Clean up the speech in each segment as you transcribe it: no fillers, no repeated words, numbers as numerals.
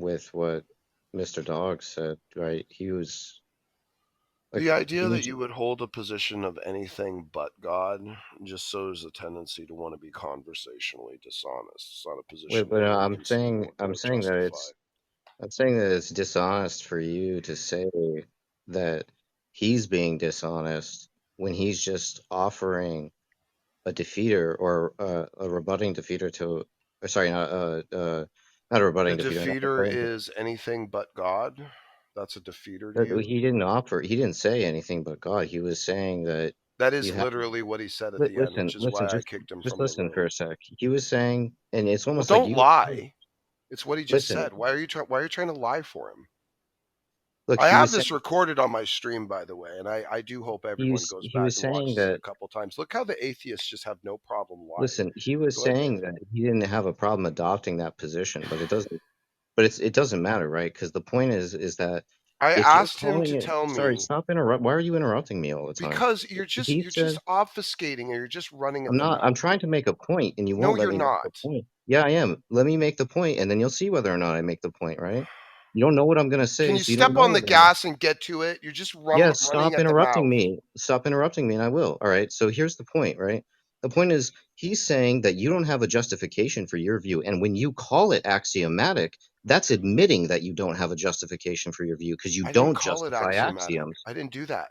with what Mr. Dog said, right? He was like The he idea that was you would hold a position of anything but God just shows a tendency to want to be conversationally dishonest. It's not a wait, position but you're really considering what I'm to saying that justify. I'm saying that it's dishonest for you to say that he's being dishonest when he's just offering a defeater or a rebutting defeater to, or sorry, not a The rebutting defeater, not a defeater claim. is anything but God. That's a defeater to But you. he didn't offer. He didn't say anything but God. He was saying that That you is have. literally what he said at the end, Listen, which is listen, why I kicked him just from the listen for room. a sec. He was saying, and it's Well, almost like don't you. lie. It's what he just Listen, said. Why are you trying to lie for him? look, I he have was this saying recorded on my stream, by the way, and I do hope everyone goes he back was and saying watches it a that. couple times. Look how the atheists just have no problem lying. Listen, he was Go ahead, Dave. saying that he didn't have a problem adopting that position, but it doesn't. But it doesn't matter, right? Because the point is that I if you're asked him calling to it, tell sorry, me stop interrupt. Why are you interrupting me all the time? because He you're just said, obfuscating and you're just running I'm at the not. I'm mouth. trying to make a point, and you No, won't let you're me make the not. point. Yeah, I am. Let me make the point, and then you'll see whether or not I make the point, right? You don't know what I'm gonna Can say, you so you don't step know on the whether or not. gas and get to it? You're just Yes, running stop at the interrupting mouth. me. Stop interrupting me, and I will. All right. So here's the point, right? The point is, he's saying that you don't have a justification for your view, and when you call it axiomatic, that's admitting that you don't have a justification for your view because you I didn't don't call it justify axiomatic. axioms. I didn't do that.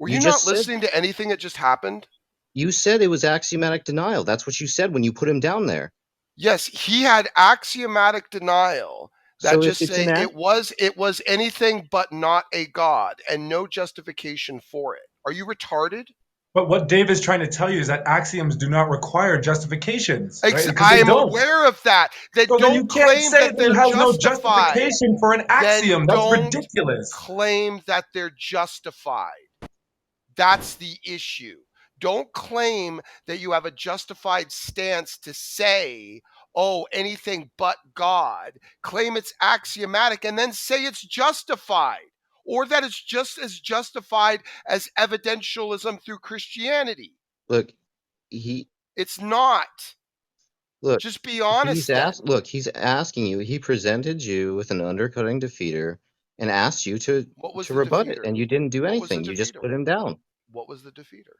Were You you not just said listening to anything that just happened? you said it was axiomatic denial. That's what you said when you put him down there. Yes, he had axiomatic denial that So if just it's an say it was anything but not a god and no justification for it. Are you retarded? But what Dave is trying to tell you is that axioms do not require justifications, right? Because I they am don't. aware of that. Then So then you don't can't claim say that that it they're has no justified. justification for an Then axiom. That's don't ridiculous. claim that they're justified. That's the issue. Don't claim that you have a justified stance to say, oh, anything but God. Claim it's axiomatic and then say it's justified, or that it's just as justified as evidentialism through Christianity. look, he It's not. look, Just be honest then. he's asking you. He presented you with an undercutting defeater and asked you What was to the rebut it, defeater? and you didn't do What was the anything. You just defeater? put him down. What was the defeater?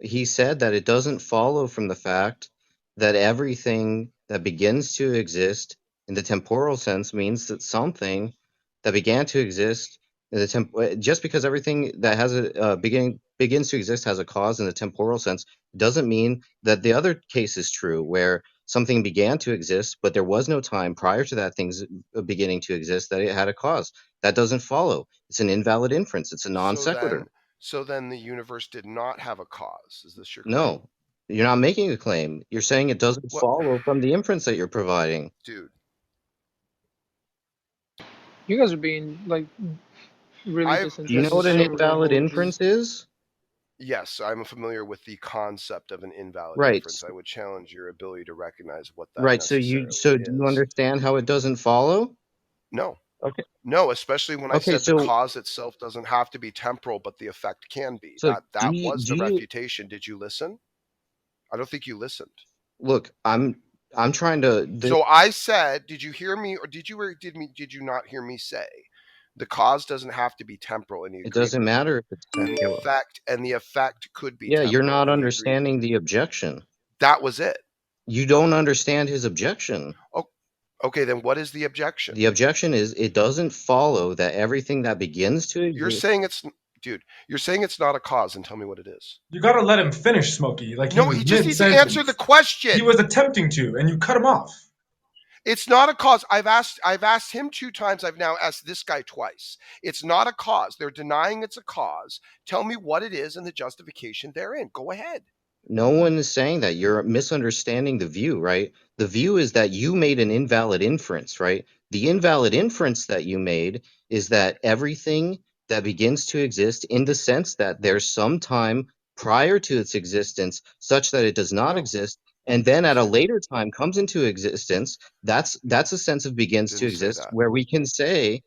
He said that it doesn't follow from the fact that everything that begins to exist in the temporal sense means that something that began to exist in the just because everything that has a beginning begins to exist has a cause in the temporal sense doesn't mean that the other case is true where something began to exist but there was no time prior to that thing's beginning to exist that it had a cause. That doesn't follow. It's an invalid inference. It's a non So sequitur. then so then the universe did not have a cause. Is this your claim? No, you're not making a claim. You're saying it doesn't What, follow from the inference that you're providing. dude? You guys are being like really I've Do you know disingenuous what an so invalid remotely. inference is? Yes, I'm familiar with the concept of an invalid Right. inference. I would challenge your ability to recognize what that Right. necessarily So do you is. understand how it doesn't follow? No. Okay. No, especially when I Okay, said the so cause itself doesn't have to be temporal, but the effect can be. so That was do the you refutation. Did you listen? I don't think you listened. look, I'm trying to So I said, did you hear me or did you not hear me say the cause doesn't have to be temporal and he it agreed doesn't with matter me. if it's temporal. And the effect could be Yeah, you're temporal not and he agreed with understanding me. the objection. That was it. You don't understand his objection. Oh, okay, then what is the objection? The objection is it doesn't follow that everything that begins to You're exist. saying it's dude, you're saying it's not a cause and tell me what it is. You gotta let him finish, Smokey. Like he No, was he just mid needs to answer the sentence. He question. was attempting to, and you cut him off. It's not a cause. I've asked him 2 times. I've now asked this guy twice. It's not a cause. They're denying it's a cause. Tell me what it is and the justification therein. Go ahead. No one is saying that. You're misunderstanding the view, right? The view is that you made an invalid inference, right? The invalid inference that you made is that everything that begins to exist in the sense that there's some time prior to its existence such that it does not No, exist and then didn't at a say that. later time comes into existence. That's a sense of begins to Didn't say exist that. where we can say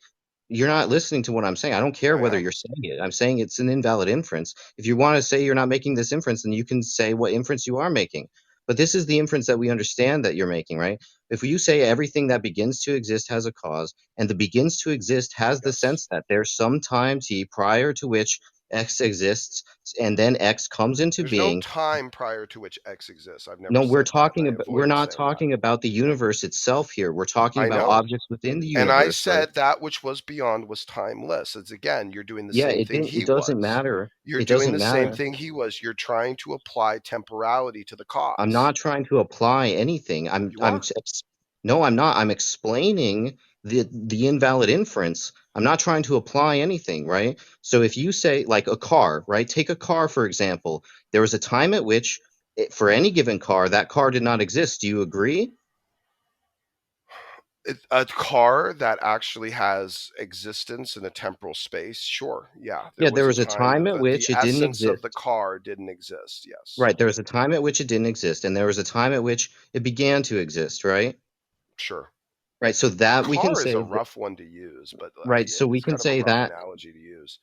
you're not listening to what I'm saying. I don't care I whether am. you're saying it. I'm saying it's an invalid inference. If you want to say you're not making this inference, then you can say what inference you are making. But this is the inference that we understand that you're making, right? If you say everything that begins to exist has a cause, and the begins to exist has the Yes. sense that there's some time t prior to which X exists, and then X comes into There's no being. time prior to which X exists. I've never No, said that, and I we're avoid not saying that. talking about the universe itself here. We're talking I about know. objects within the And I universe, right? said that which was beyond was timeless. It's again, you're doing the Yeah, same it thing didn't. It he doesn't was. matter. You're It doing doesn't the same matter. thing he was. You're trying to apply temporality to the I'm cause. not trying to apply anything. You are. No, I'm not. I'm explaining the invalid inference. I'm not trying to apply anything, right? So if you say like a car, right? Take a car for example. There was a time at which for any given car that car did not exist. Do you agree? A car that actually has existence in a temporal space, sure. Yeah, there Yeah, there was a was a time time that at the which it didn't essence of the exist. car didn't exist. Yes, Right, there was a time at which it didn't exist, and there was a time at which it began to exist, right? sure. Right, so that we can Car is a say, rough one to use, but right, so we it's can kind of a say rough that. analogy to use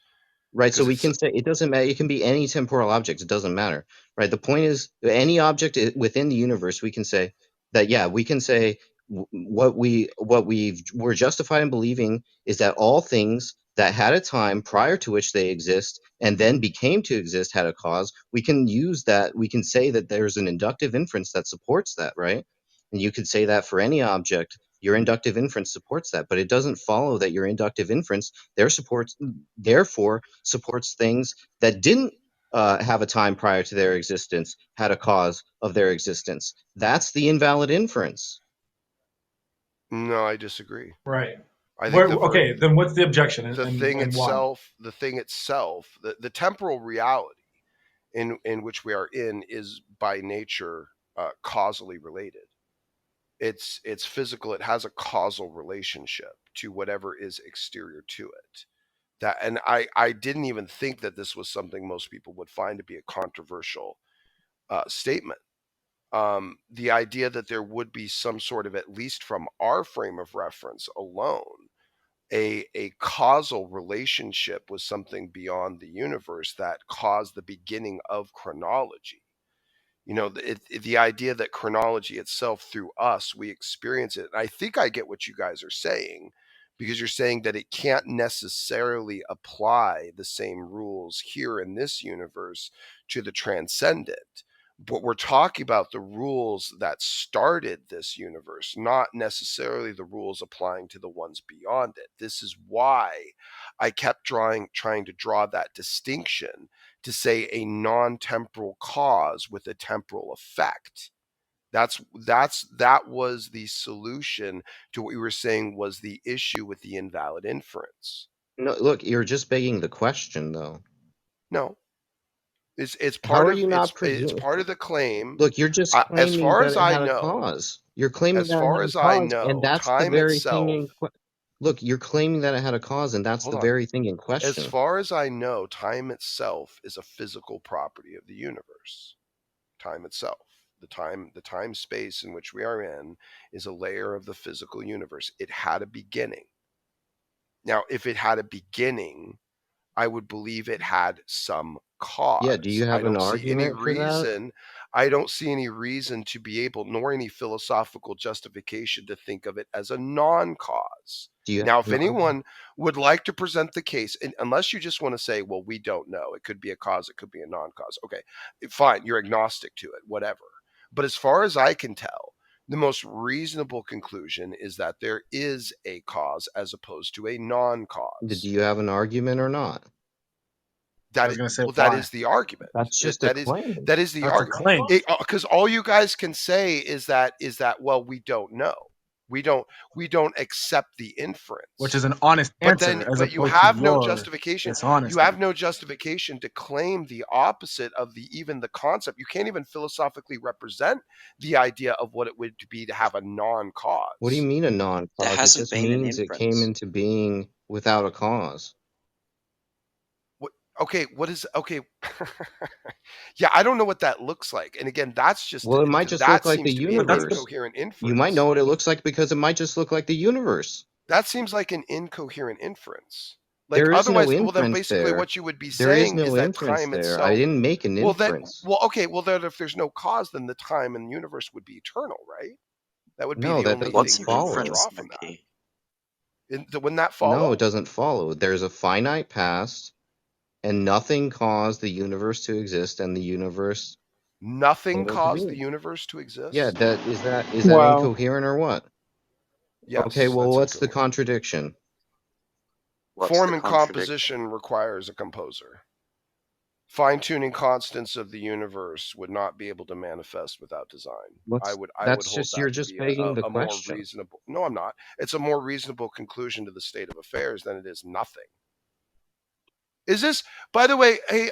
Right, so because we it's can say it doesn't matter. It can be any temporal object. It doesn't matter. Right. The point is, any object within the universe, we can say that. Yeah, we can say we're justified in believing is that all things that had a time prior to which they exist and then became to exist had a cause. We can use that. We can say that there's an inductive inference that supports that. Right. And you could say that for any object, your inductive inference supports that, but it doesn't follow that your inductive inference therefore supports things that didn't have a time prior to their existence, had a cause of their existence. That's the invalid inference. no, I disagree. Right. I think Where, okay, then what's the objection and why? the thing itself, the temporal reality in which we are in is by nature causally related. It's physical. It has a causal relationship to whatever is exterior to it. That and I didn't even think that this was something most people would find to be a controversial statement. The idea that there would be some sort of, at least from our frame of reference alone, a causal relationship with something beyond the universe that caused the beginning of chronology. The idea that chronology itself, through us, we experience it. And I think I get what you guys are saying, because you're saying that it can't necessarily apply the same rules here in this universe to the transcendent. But we're talking about the rules that started this universe, not necessarily the rules applying to the ones beyond it. This is why I kept trying to draw that distinction, to say a non-temporal cause with a temporal effect. That was the solution to what we were saying was the issue with the invalid inference. No, look, you're just begging the question, though. No, it's How part are of you not it's presuming? part of the claim. Look, you're just As claiming far that as it I had a know, cause. You're claiming as that it far had as a I cause, and know, that's the time very thing itself. in look, you're claiming that it had a cause, and that's Hold the on. very thing in As question. far as I know, time itself is a physical property of the universe. Time itself, the time space in which we are in, is a layer of the physical universe. It had a beginning. Now, if it had a beginning, I would believe it had some Yeah, do cause. you have an argument for that? I don't see any reason to be able, nor any philosophical justification to think of it as a non-cause. Do you have Now, if an argument? anyone would like to present the case, unless you just want to say, well, we don't know, it could be a cause, it could be a non-cause. Okay, fine, you're agnostic to it, whatever. But as far as I can tell, the most reasonable conclusion is that there is a cause as opposed to a Do non-cause. you have an argument or not? I was going to say That why. is the argument. That's just a claim. That is the That's a argument. claim, Because all you guys can say is that well, we don't know. We don't we don't accept the which inference. is an honest answer as But you opposed to have no your justification. You dishonesty. have no justification to claim the opposite of the even the concept. You can't even philosophically represent the idea of what it would be to have a What do you non-cause. mean a There non-cause? It hasn't just been an means it came inference. into being without a cause. What, okay, what is okay? Yeah, I don't know what that looks like. And again, Well, it might just that look like the seems to be But an that's the universe. incoherent You might inference. know what it looks like because it might just look like the universe. That seems like an incoherent inference. Like There is no otherwise, well then inference basically there. what you would be There is saying is no that inference time there. I itself. didn't make an Well then, inference. well okay, well then if there's no cause, then the time and the universe would be eternal, right? That would be No, the that only doesn't thing What's you an could follow. draw inference, from that. Smokey? Wouldn't that No, follow? it doesn't follow. There's a finite past, and nothing caused the universe to exist, and the universe Nothing came into caused the being. universe to Yeah, exist? that Wow. incoherent or what? Okay, Yes, well, that's what's the incoherent. contradiction? What's the Form and contradiction? composition requires a composer. Fine-tuning constants of the universe would not be able to manifest without design. What's I would That's hold just you're that to just be begging the a more question. reasonable. No, I'm not. It's a more reasonable conclusion to the state of affairs than it is nothing. Is this, by the way, hey,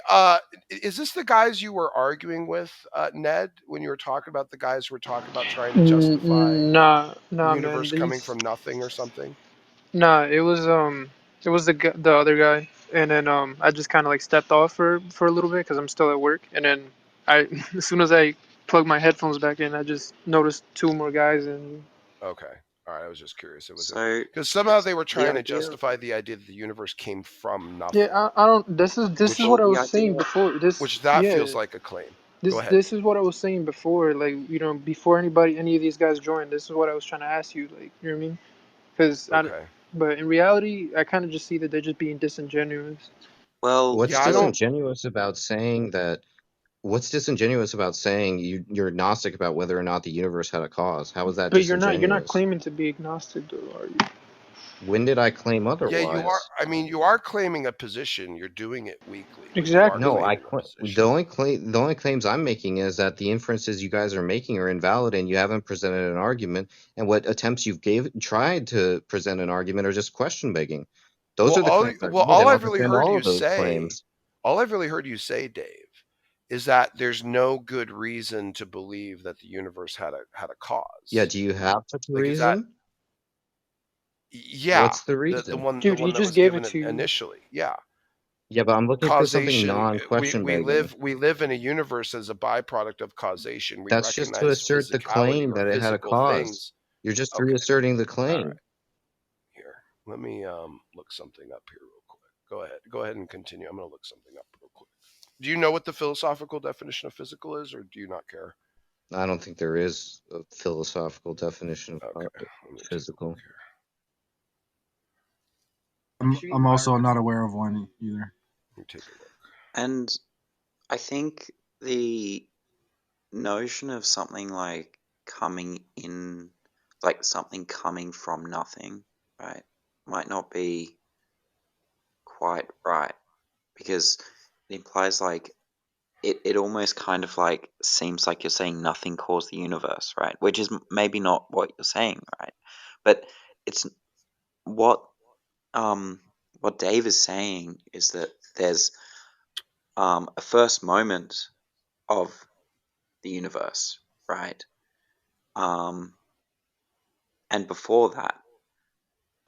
is this the guys you were arguing with, Ned, when you were talking about the guys who were talking about trying to justify Nah, the nah, man. universe coming These from nothing or something? Nah, it was the other guy, and then I just kind of like stepped off for a little bit because I'm still at work, and then I as soon as I plugged my headphones back in, I just noticed two more guys, and Okay. All right. I was just curious. It was So because somehow it's they were the trying to idea of justify the idea that the universe came from yeah, nothing, I don't. This is which well, what I the was saying idea. before. which that Yeah, feels like a claim. Go this ahead. this is what I was saying before. Like before any of these guys joined, this is what I was trying to ask you. Like you know what I mean? Because Okay. but in reality, I kind of just see that they're just being disingenuous. Well, What's Yeah, I don't. disingenuous about saying that? What's disingenuous about saying you're agnostic about whether or not the universe had a cause? How is that But you're not disingenuous? claiming to be agnostic, though, are you? When did I claim Yeah, you are. otherwise? I mean, you are claiming a position. You're doing it weakly, but you are No, Exactly. claiming a the position. only claims I'm making is that the inferences you guys are making are invalid, and you haven't presented an argument. And what attempts you've tried to present an argument are just question begging. Those Well, are the claims I've made, all and I'll I've really defend heard all you of those say, claims. Dave, is that there's no good reason to believe that the universe had a Yeah, cause. do you have such a Like, is that? reason? Yeah, What's the the reason? one Dude, he that just was gave it given to you. initially. Yeah, Yeah, but I'm looking for something causation. non-question begging. We live in a universe as a byproduct of causation. We That's just to recognize assert the physicality claim or that it had a physical cause. things. You're just Okay, reasserting the all right. claim. Here, let me look something up here real quick. Go ahead and continue. I'm gonna look something up real quick. Do you know what the philosophical definition of physical is, or do you not care? I don't think there is a philosophical definition of Okay, let me take a look physical. here. I'm also not aware of one either. Let me take a look. and I think the notion of something like coming in, like something coming from nothing, right, might not be quite right because it implies like it almost kind of like seems like you're saying nothing caused the universe, right? Which is maybe not what you're saying, right? But it's what um what Dave is saying is that there's a first moment of the universe, right? Um, and before that,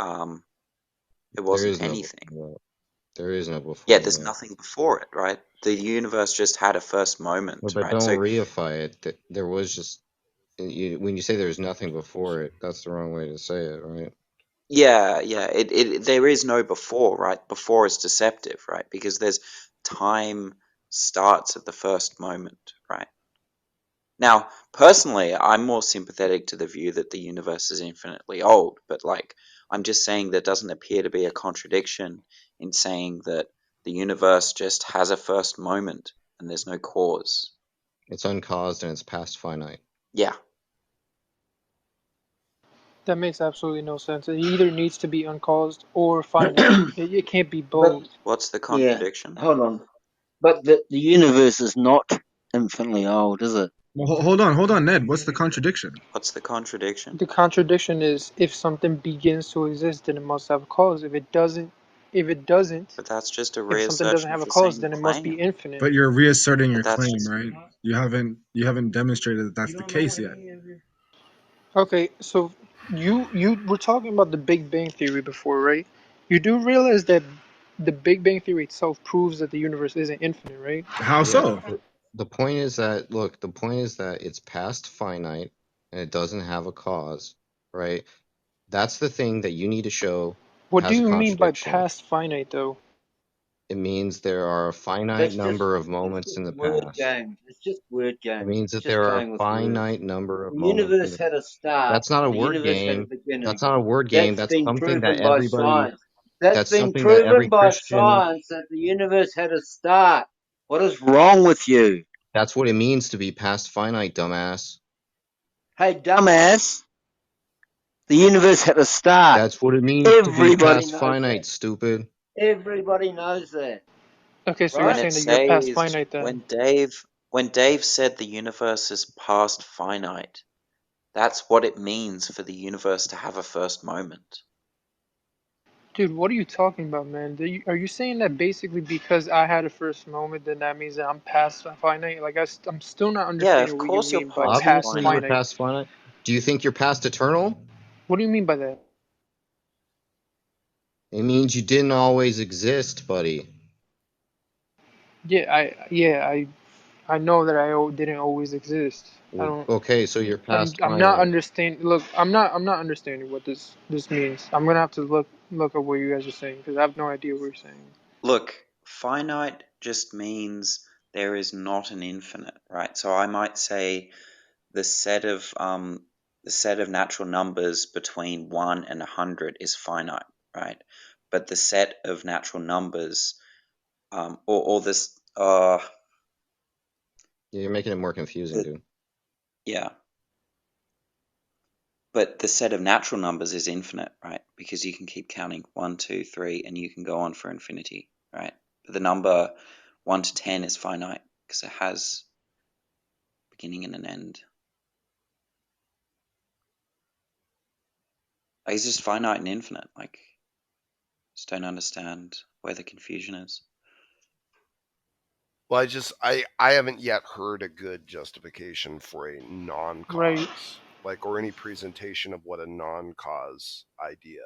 um, it There wasn't is no anything. before that. There is no Yeah, before there's that. nothing before it, right? The universe just had a first No, moment, but right? don't So reify it. There was just when you say there's nothing before it, that's the wrong way to say it, right? yeah, yeah, there is no before, right? Before is deceptive, right? Because there's time starts at the first moment, right? Now, personally, I'm more sympathetic to the view that the universe is infinitely old, but like I'm just saying there doesn't appear to be a contradiction in saying that the universe just has a first moment and there's no cause. It's uncaused and it's past finite. Yeah. That makes absolutely no sense. It either needs to be uncaused or finite. It can't be But both. What's the yeah, contradiction? hold on. But the universe is not infinitely old, is it? Well, hold on, Ned. What's the contradiction? What's the contradiction? The contradiction is if something begins to exist, then it must have a cause. If it doesn't, But that's just a if something doesn't reassertion have of a the cause, same then it must be claim. infinite. But you're reasserting But your that's claim, just right? You haven't demonstrated that that's the case yet. Okay, so you were talking about the Big Bang Theory before, right? You do realize that the Big Bang Theory itself proves that the universe isn't infinite, right? How Yeah, so? the point is that look, the point is that it's past finite and it doesn't have a cause, right? That's the thing that you need to show What do has a you mean by contradiction. past finite, though? It means there are a finite That's just number of it's moments just in the word past. games. It's just word It games. means It's that just there are a playing with words. finite number of The moments in universe the. had a start That's not a and the word universe had a game. beginning. That's not a word game. That's That's been something that proven by everybody. science. That's That's been something that every proven by Christian. science that the universe had a start. What is wrong with you? That's what it means to be past finite, dumbass. Hey, dumbass, the universe had a start. That's what it means to be Everybody past knows that. finite, stupid. Everybody knows that, Okay, so you're When right? it saying that you're past says finite then? when Dave said the universe is past finite, that's what it means for the universe to have a first moment. Dude, what are you talking about, man? Are you saying that basically because I had a first moment, then that means that I'm past finite? Like, I'm still not Yeah, understanding of what you course you're mean by past past Obviously, you're finite. finite. past finite. Do you think you're past eternal? What do you mean by that? It means you didn't always exist, buddy. I know that didn't always exist. I Well, don't. okay, so you're past I'm not finite. understanding. Look, I'm not understanding what this means. I'm gonna have to look at what you guys are saying because I have no idea what you're saying. Look, finite just means there is not an infinite, right? So I might say the set of natural numbers between 1 and 100 is finite, right? But the set of natural numbers, or this, Yeah, you're making it more confusing, the dude. yeah, but the set of natural numbers is infinite, right? Because you can keep counting 1, 2, 3, and you can go on for infinity, right? But the number 1 to 10 is finite because it has beginning and an end. Like, it's just finite and infinite. Like, just don't understand where the confusion is. Well, I haven't yet heard a good justification for a Right. non-cause, like, or any presentation of what a non-cause idea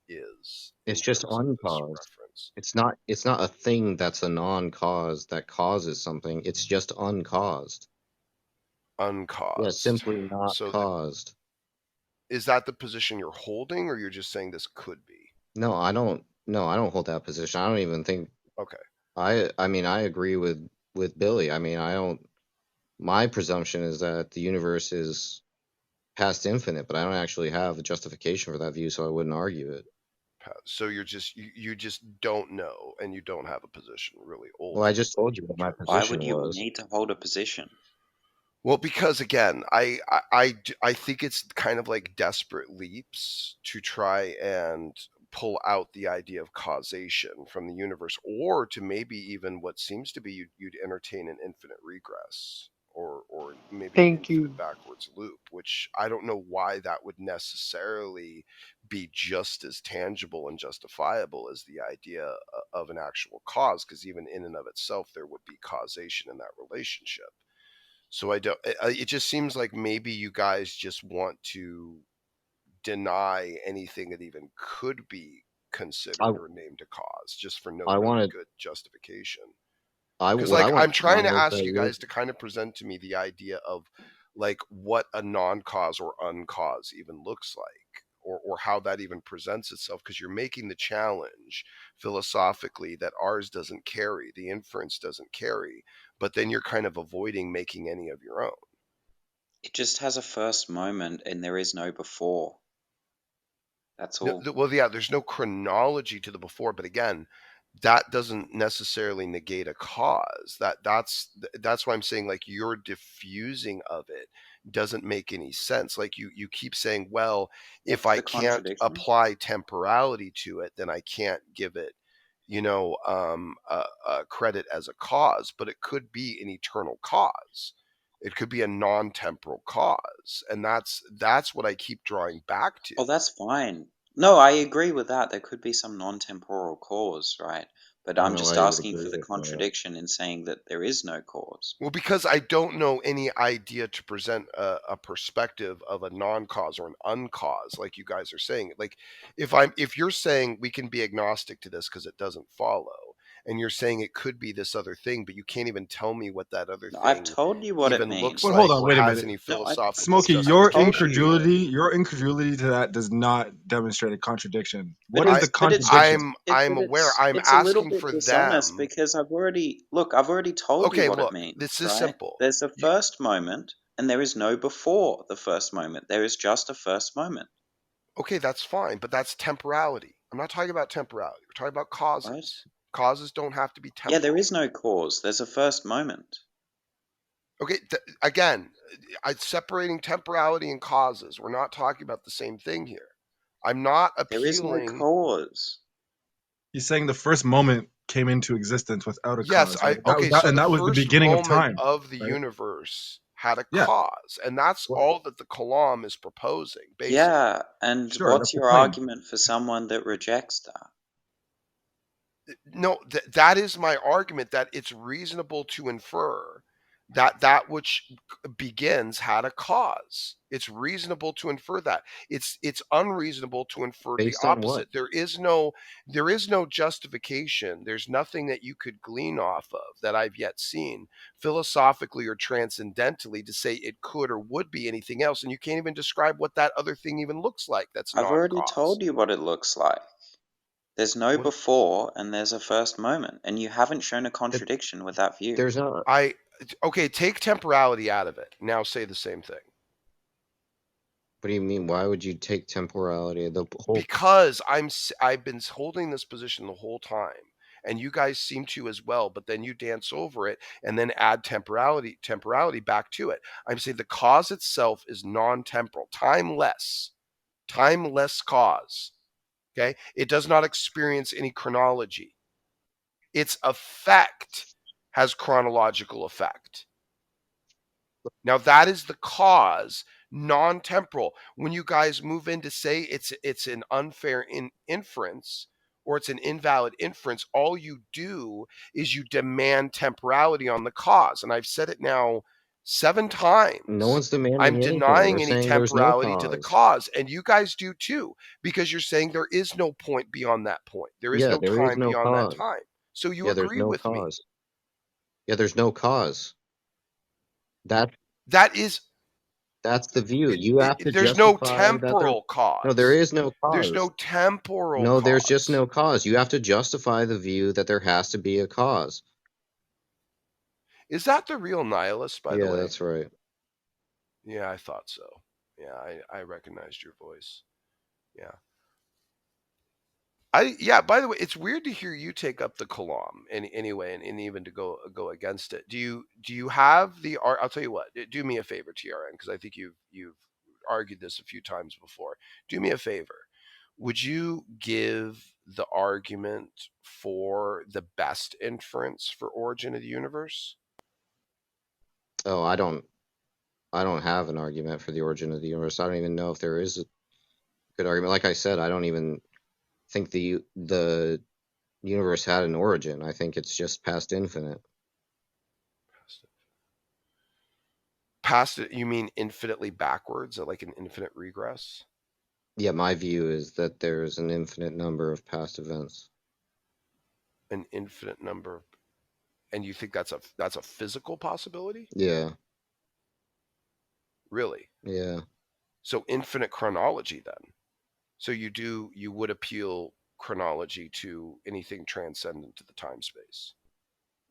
is It's in just terms of this uncaused. reference. It's not a thing that's a non-cause that causes something. It's just uncaused. Yeah, Uncaused. simply not So caused. is that the position you're holding, or you're just saying this could be? No, I don't. No, I don't hold that position. I don't even think. Okay. I mean, I agree with Billy. I mean, I don't. My presumption is that the universe is past infinite, but I don't actually have a justification for that view, so I wouldn't argue it. So you just don't know, and you don't have a position really Well, I just ultimately told you what in my terms of Why it. would position you was. need to hold a position? Well, because again, I think it's kind of like desperate leaps to try and pull out the idea of causation from the universe, or to maybe even what seems to be you'd entertain an infinite regress, or maybe an Thank infinite you. backwards loop, which I don't know why that would necessarily be just as tangible and justifiable as the idea of an actual cause, because even in and of itself there would be causation in that relationship. So I don't. It just seems like maybe you guys just want to deny anything that even could be I considered or named a cause, just for no I really wanted good justification. I Because, what I like, want I'm to deny trying to is ask that you you're. guys to kind of present to me the idea of, like, what a non-cause or uncause even looks like, or how that even presents itself, because you're making the challenge philosophically that ours doesn't carry, the inference doesn't carry, but then you're kind of avoiding making any of your own. It just has a first moment and there is no before. That's No, all. well, yeah, there's no chronology to the before, but again, that doesn't necessarily negate a cause. That's why I'm saying, like, your diffusing of it doesn't make any sense. Like, you keep saying, well, if What's I the can't contradiction? apply temporality to it, then I can't give it, a credit as a cause. But it could be an eternal cause. It could be a non-temporal cause, and that's what I keep drawing back to. Oh, that's fine. No, I agree with that. There could be some non-temporal cause, right? But I don't I'm know just why you would asking agree for the with that. contradiction in saying that there is no cause. Well, because I don't know any idea to present a perspective of a non-cause or an uncause, like you guys are saying. Like, if you're saying we can be agnostic to this because it doesn't follow, and you're saying it could be this other thing, but you can't even tell me what that other No, I've thing told you what it even looks means. But hold like on, or wait a has minute. any No, philosophical Smokey, I've told you. justification. your incredulity to that does not demonstrate a contradiction. But What is the it's but it's contradiction? I'm it I'm but aware. I'm it's a little asking bit for dishonest them. because I've already told you Okay, what it look, means, this is right? simple. There's a first moment and there is no before the first moment. There is just a first moment, Okay, that's fine, but that's temporality. I'm not talking about temporality. We're talking about right? causes. Causes don't have to be Yeah, there temporal. is no cause. There's a first moment. Okay, again, I'm separating temporality and causes. We're not talking about the same thing here. I'm not There is no appealing. cause. He's saying the first moment came into existence without a Yes, cause, right? okay, so And the that was the first beginning of moment time, of the right? universe had a Yeah. cause, and that's Well, all that the Kalam is proposing, basically. Yeah, and sure, that's what's the your claim. argument for someone that rejects that? No, that is my argument, that it's reasonable to infer that that which begins had a cause. It's reasonable to infer that. It's unreasonable to infer the Based on what? opposite. There is no justification. There's nothing that you could glean off of that I've yet seen philosophically or transcendentally to say it could or would be anything else, and you can't even describe what that other thing even looks like that's I've not already cause. told you what it looks like. There's no What before and there's a first moment, and you haven't shown a It, contradiction with that view. there's not. I okay, take temporality out of it. Now say the same thing. What do you mean? Why would you take temporality? The whole. Because I've been holding this position the whole time, and you guys seem to as well, but then you dance over it and then add temporality back to it. I'm saying the cause itself is non-temporal, timeless cause. Okay? It does not experience any chronology. Its effect has chronological effect. Now that is the cause, non-temporal. When you guys move in to say it's an unfair inference or it's an invalid inference, all you do is you demand temporality on the cause. And I've said it now 7 No times. one's I'm demanding anything. We're denying any saying there's no temporality to the cause. cause, and you guys do too, because you're saying there is no point beyond that point. There is Yeah, no there is time no beyond that cause. time. So you Yeah, there's agree no with me. cause. Yeah, there's no cause. That That is that's the view. You have to there's no justify that there. temporal No, there cause. is no There's cause. no temporal No, there's just cause. no cause. You have to justify the view that there has to be a cause. Is that the real nihilist, by the Yeah, way? that's right. Yeah, I thought so. Yeah, I recognized your voice. Yeah. Yeah, by the way, it's weird to hear you take up the Kalam anyway, and even to go against it. Do you have the I'll tell you what, do me a favor, TRN, because I think you've argued this a few times before. Do me a favor. Would you give the argument for the best inference for origin of the universe? Oh, I don't have an argument for the origin of the universe. I don't even know if there is a good argument. Like I said, I don't even think the universe had an origin. I think it's just past infinite. Past it, you mean infinitely backwards, like an infinite regress? Yeah, my view is that there's an infinite number of past events. An infinite number, and you think that's a physical possibility? Yeah, Really? yeah. So infinite chronology then. So you would appeal chronology to anything transcendent to the time space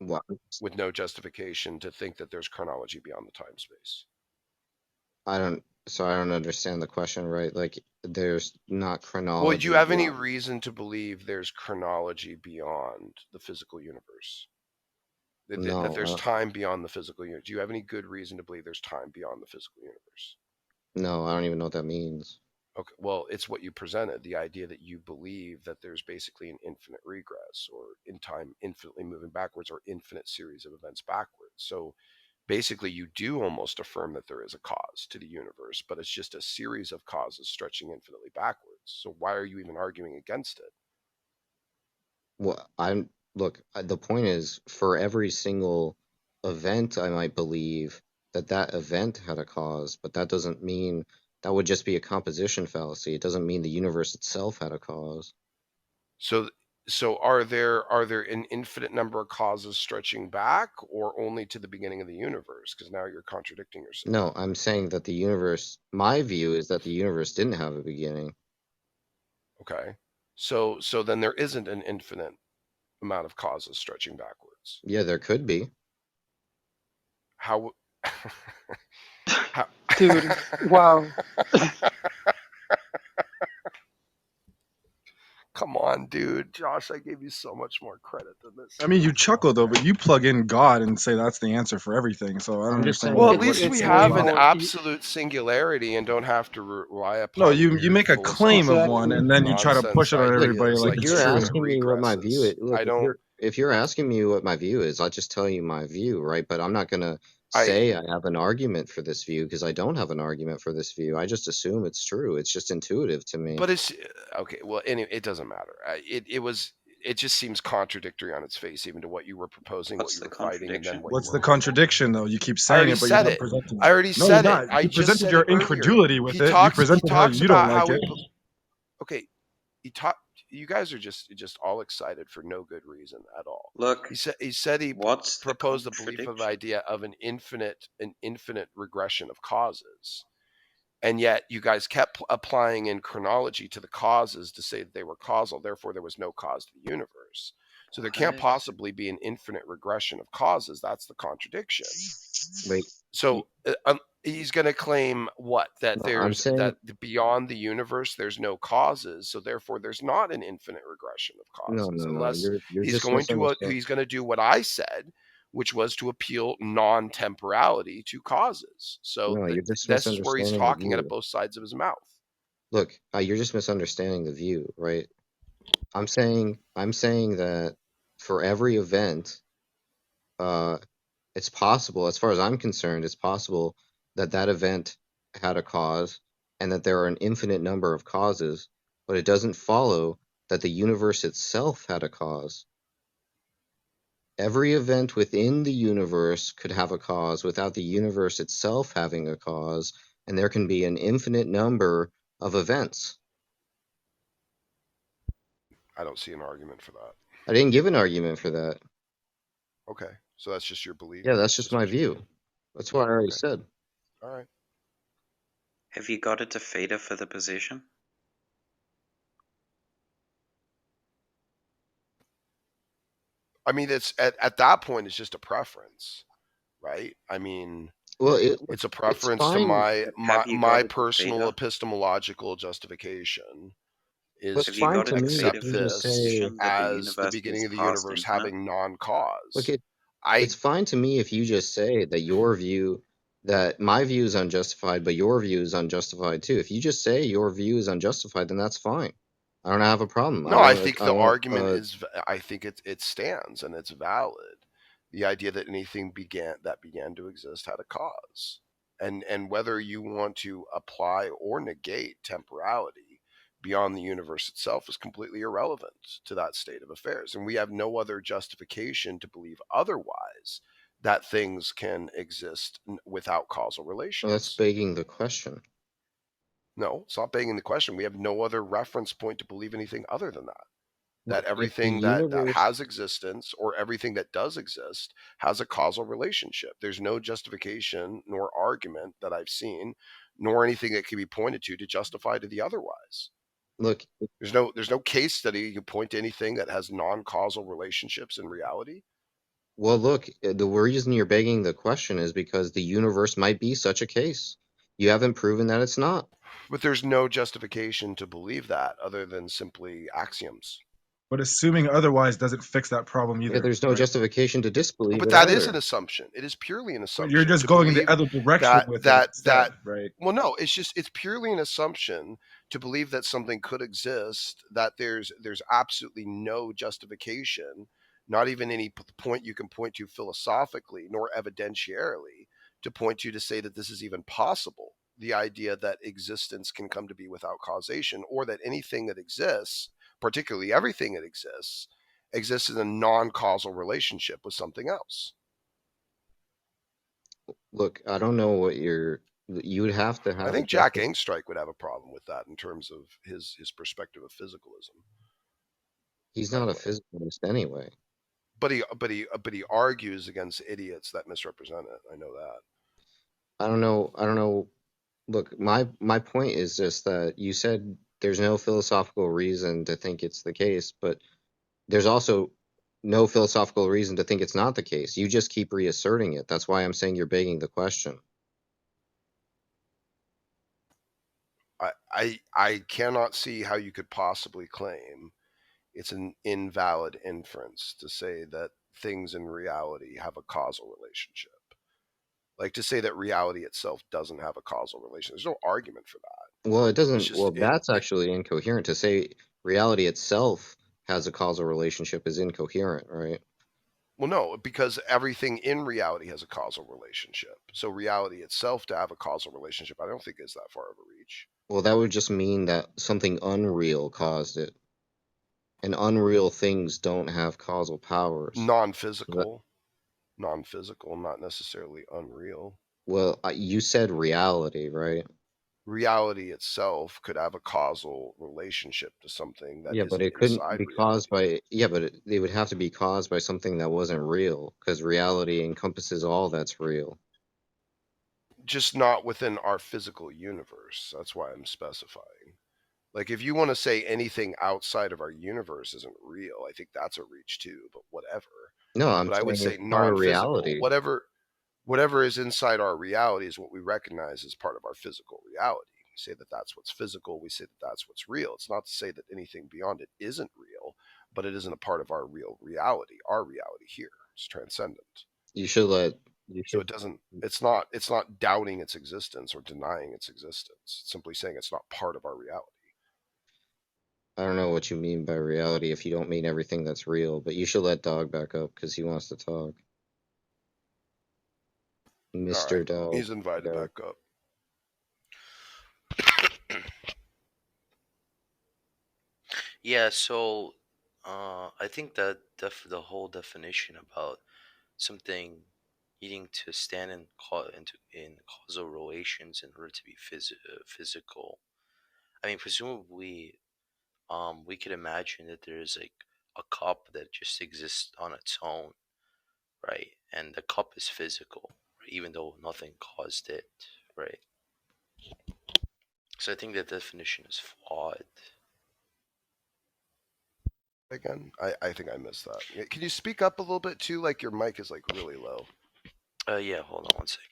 What? with no justification to think that there's chronology beyond the time space. I don't understand the question, right? Like, there's not Well, do you chronology have any beyond. reason to believe there's chronology beyond the physical universe? That No, there's time beyond the physical universe? Do you have any good reason to believe there's time beyond the physical universe? no, I don't even know what that means. Okay, well, it's what you presented, the idea that you believe that there's basically an infinite regress or in time infinitely moving backwards or infinite series of events backwards. So basically you do almost affirm that there is a cause to the universe, but it's just a series of causes stretching infinitely backwards. So why are you even arguing against it? Well, look, the point is, for every single event, I might believe that that event had a cause, but that doesn't mean that would just be a composition fallacy. It doesn't mean the universe itself had a cause. So So are there an infinite number of causes stretching back, or only to the beginning of the universe? Because now you're contradicting yourself. No, I'm saying that the universe, my view is that the universe didn't have a beginning. Okay. So then there isn't an infinite amount of causes stretching backwards. Yeah, there could be. How? How? Dude, wow. Come on, dude. Josh, I gave you so much more credit than this. I mean, you chuckle though, but you plug in God and say that's the answer for everything. So I don't I'm just understand saying Well, what at that what least you're we It's saying way have an about. more. absolute singularity and don't have to rely No, upon you weird make a claim of one, philosophical and Exactly. then you try to nonsense push it on look, everybody ideas like like if it's you're true. asking me what my view regresses. is, look, I don't. if you're asking me what my view is, I'll just tell you my view, right? But I'm not gonna I. say I have an argument for this view because I don't have an argument for this view. I just assume it's true. It's just intuitive to me. But it's okay. Well, anyway, it doesn't matter. It was. It just seems contradictory on its face, even to what you were proposing, what What's you the were fighting, and then contradiction? what you What's were the holding. contradiction though? You keep I saying already it, but you're said not it. presenting. I already No, you're said it. not. I You just presented said your it earlier. incredulity with He it. You talks. He presented how talks you don't about like how it. we. Okay. He talked. You guys are just all excited for no good reason at all. Look, He what's the proposed the belief of contradiction? idea of an infinite regression of causes, and yet you guys kept applying in chronology to the causes to say that they were causal. Therefore, there was no cause to the universe. So there can't What? possibly be an infinite regression of causes. That's the contradiction. Wait, y- So he's going to claim what, that no, I'm saying beyond the universe there's no causes, so therefore there's not an infinite regression of no, causes, no, no. unless You're just misunderstanding. he's going to do what I said, which was to appeal non-temporality to causes. So No, you're just this is where he's misunderstanding the talking out of view. both sides of his mouth. Look, you're just misunderstanding the view, right? I'm saying that for every event, uh, it's possible, as far as I'm concerned, it's possible that that event had a cause and that there are an infinite number of causes, but it doesn't follow that the universe itself had a cause. Every event within the universe could have a cause without the universe itself having a cause, and there can be an infinite number of events. I don't see an argument for that. I didn't give an argument for that. Okay, so that's just your belief. Yeah, that's That's just just my what you view. believe. That's what I already Okay, said. all right. Have you got a defeater for the position? I mean, it's at that point it's just a preference, right? I mean, Well, it's a it's preference to fine, my But my have you got my a personal defeater? epistemological justification but is Have it's you to fine got a to me if defeater accept you for the just this say, position that the as the universe beginning was of the past universe infinite? having look, non-cause. I it's fine to me if you just say that your view, that my view is unjustified, but your view is unjustified too. If you just say your view is unjustified, then that's fine. I don't have a problem. No, I think the argument is, I think it stands and it's valid. The idea that anything began to exist had a cause, and whether you want to apply or negate temporality beyond the universe itself is completely irrelevant to that state of affairs, and we have no other justification to believe otherwise, that things can exist without causal that's relations. begging the question. No, it's not begging the question. We have no other reference point to believe anything other than that, that Look, if the everything that universe, has existence, or everything that does exist, has a causal relationship. There's no justification nor argument that I've seen, nor anything that can be pointed to justify to the otherwise. look, There's no case study you can point to anything that has non-causal relationships in reality. well, look, the reason you're begging the question is because the universe might be such a case. You haven't proven that it's not. But there's no justification to believe that other than simply axioms. But assuming otherwise doesn't fix that problem Yeah, either, there's no right? justification to disbelieve But it that is either. an assumption. It is purely an But you're assumption just to going the believe other direction that with it that instead, that right? well, no, it's purely an assumption to believe that something could exist, that there's absolutely no justification, not even any point you can point to philosophically nor evidentiarily to point to say that this is even possible. The idea that existence can come to be without causation, or that anything that exists, particularly everything that exists in a non-causal relationship with something else. Look, I don't know what you would have to I have a think Jack justification. Engstrike would have a problem with that in terms of his perspective of physicalism. He's by not the a way. physicalist anyway. But he argues against idiots that misrepresent it. I know that. I don't know. I don't know. Look, my point is just that you said there's no philosophical reason to think it's the case, but there's also no philosophical reason to think it's not the case. You just keep reasserting it. That's why I'm saying you're begging the question. I cannot see how you could possibly claim it's an invalid inference to say that things in reality have a causal relationship. Like to say that reality itself doesn't have a causal relation. There's no argument for that. Well, it It's doesn't. Well, just it, that's it actually incoherent. To say reality itself has a causal relationship is incoherent, right? well, no, because everything in reality has a causal relationship. So reality itself to have a causal relationship, I don't think is that far of a reach. Well, that would just mean that something unreal caused it, and unreal things don't have causal powers. That- Non-physical, non-physical, not necessarily unreal. Well, you said reality, right? Reality itself could have a causal relationship to something that Yeah, but isn't it couldn't inside be caused reality. by, yeah, but it would have to be caused by something that wasn't real, because reality encompasses all that's real. Just not within our physical universe. That's why I'm specifying. Like, if you want to say anything outside of our universe isn't real, I think that's a reach too, but whatever. No, I'm But I would saying say it's part of non physical, reality. whatever is inside our reality is what we recognize as part of our physical reality. We say that that's what's physical. We say that that's what's real. It's not to say that anything beyond it isn't real, but it isn't a part of our real reality. Our reality here is transcendent. You should let, you So should, it doesn't. It's not doubting its existence or denying its existence. It's simply saying it's not part of our reality. I don't know what you mean by reality if you don't mean everything that's real, but you should let Dog back up because he wants to talk. All right, Mr. Dog. he's invited Yeah. back up. Yeah, so I think that the whole definition about something needing to stand in causal relations in order to be physical. I mean, presumably, we could imagine that there's like a cup that just exists on its own, right? And the cup is physical, right? Even though nothing caused it, right? So I think that definition is flawed. Again, I think I missed that. Can you speak up a little bit too? Like your mic is like really low. Yeah, hold on one second.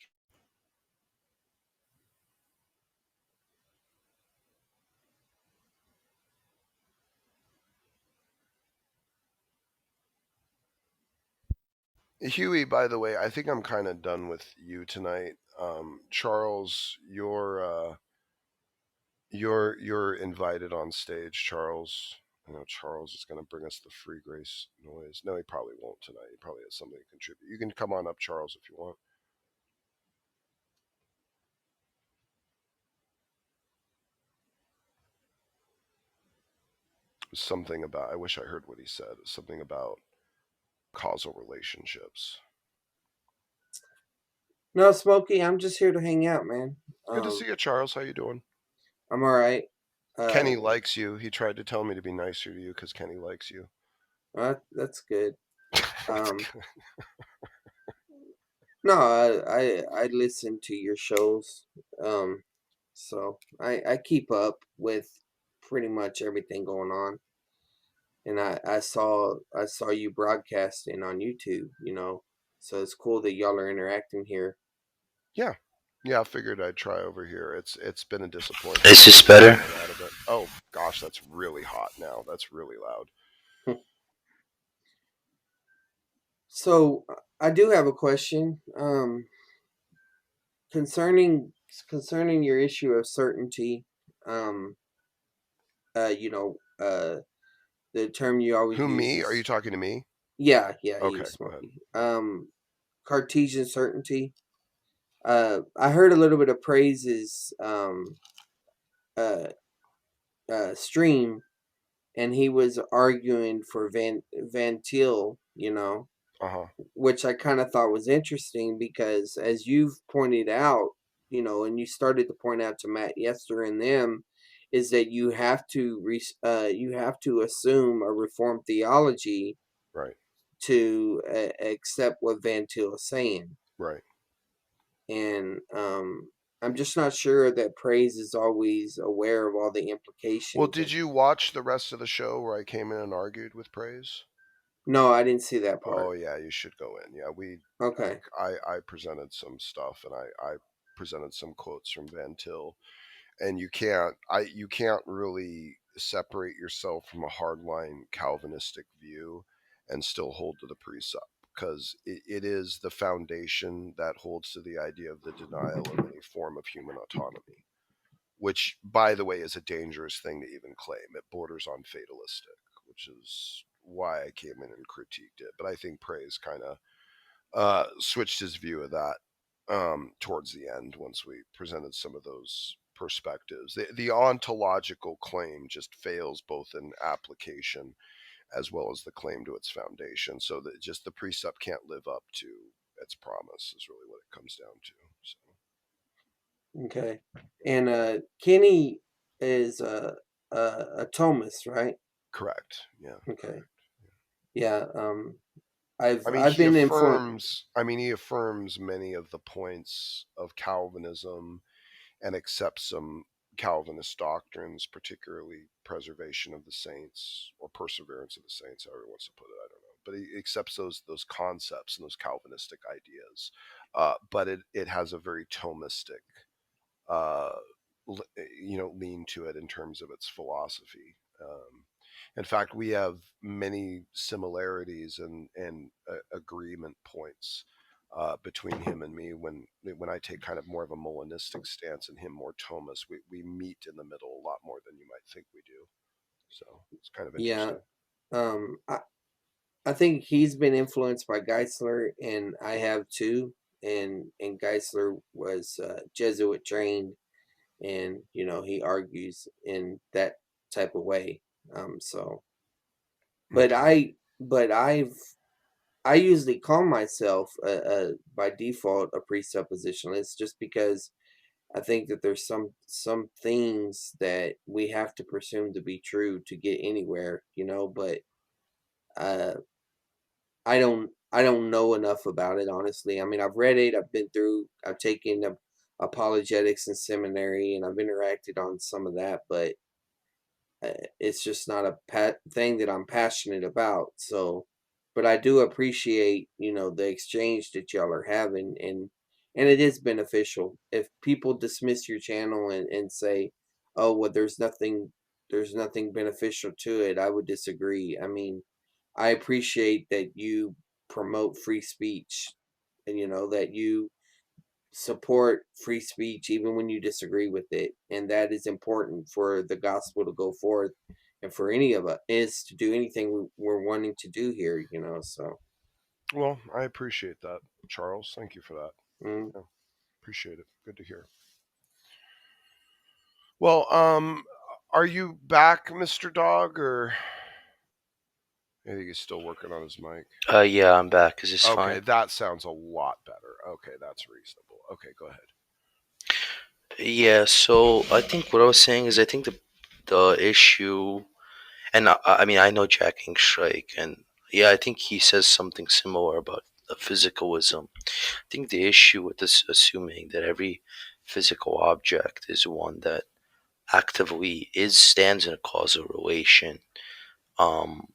Huey, by the way, I think I'm kind of done with you tonight. Charles, you're invited on stage, Charles. I know Charles is going to bring us the free grace noise. No, he probably won't tonight. He probably has something to contribute. You can come on up, Charles, if you want. Something about, I wish I heard what he said. Something about causal relationships. No, Smokey, I'm just here to hang out, man. Good to see you, Charles. How you doing? I'm all right. Kenny likes you. He tried to tell me to be nicer to you because Kenny likes you. That's good. That's Um, good. no, I listen to your shows. Um, so I keep up with pretty much everything going on, and I saw you broadcasting on YouTube. So it's cool that y'all are interacting here. Yeah. Yeah, I figured I'd try over here. It's been a disappointment. Is this I got better? bored out of it. Oh gosh, that's really hot now. That's really loud. So I do have a question. Concerning your issue of certainty. Um, you know, the term you always Who, use me? Are you is, talking to me? yeah, you, Okay, go ahead. Smokey. Cartesian certainty. I heard a little bit of praises uh, stream, and he was arguing for Van Til, Uh-huh. which I kind of thought was interesting because, as you've pointed out, and you started to point out to Matt Yester and them, is that you have to assume a reformed theology Right. to accept what Van Til is saying. Right. And I'm just not sure that Praise is always aware of all the implications. Well, did you watch the rest of the show where I came in and argued with Praise? No, I didn't see that part. Oh yeah, you should go in. Yeah, Okay. I presented some stuff, and I presented some quotes from Van Til, and you can't really separate yourself from a hardline Calvinistic view and still hold to the precept, because it is the foundation that holds to the idea of the denial of any form of human autonomy, which, by the way, is a dangerous thing to even claim. It borders on fatalistic, which is why I came in and critiqued it. But I think Praise kind of switched his view of that towards the end once we presented some of those perspectives. The ontological claim just fails both in application as well as the claim to its foundation. So that just the precept can't live up to its promise is really what it comes down to. So. Okay. And Kenny is a Thomist, right? Correct. Yeah. Okay. Yeah. I've I mean, I've been influenced. he affirms many of the points of Calvinism and accepts some Calvinist doctrines, particularly preservation of the saints or perseverance of the saints, however he wants to put it. I don't know, but he accepts those concepts and those Calvinistic ideas. But it has a very Thomistic, uh, lean to it in terms of its philosophy. In fact, we have many similarities and agreement points between him and me when I take kind of more of a Molinistic stance and him more Thomas. We meet in the middle a lot more than you might think we do. So it's kind of Yeah. interesting. Um, I I think he's been influenced by Geisler, and I have too. And Geisler was Jesuit trained, and he argues in that type of way. So, but Okay. I usually call myself by default a presuppositionalist, just because I think that there's some things that we have to presume to be true to get anywhere, but uh, I don't know enough about it, honestly. I mean, I've read it, I've taken apologetics in seminary, and I've interacted on some of that, but it's just not a thing that I'm passionate about. So, but I do appreciate, the exchange that y'all are having, and it is beneficial. If people dismiss your channel and say, "Oh, well, there's nothing beneficial to it," I would disagree. I mean, I appreciate that you promote free speech, and that you support free speech even when you disagree with it, and that is important for the gospel to go forth, and for any of us is to do anything we're wanting to do here. So Well, I appreciate that, Charles. Thank you for that. mm, Yeah, appreciate it. Good to hear. Well, are you back, Mr. Dog, or I think he's still working on his mic? Yeah, I'm back. Is this Okay, fine? that sounds a lot better. Okay, that's reasonable. Okay, go ahead. Yeah. So I think what I was saying is I think the issue, and I mean I know Jack Strike, and yeah, I think he says something similar about the physicalism. I think the issue with this assuming that every physical object is one that actively stands in a causal relation um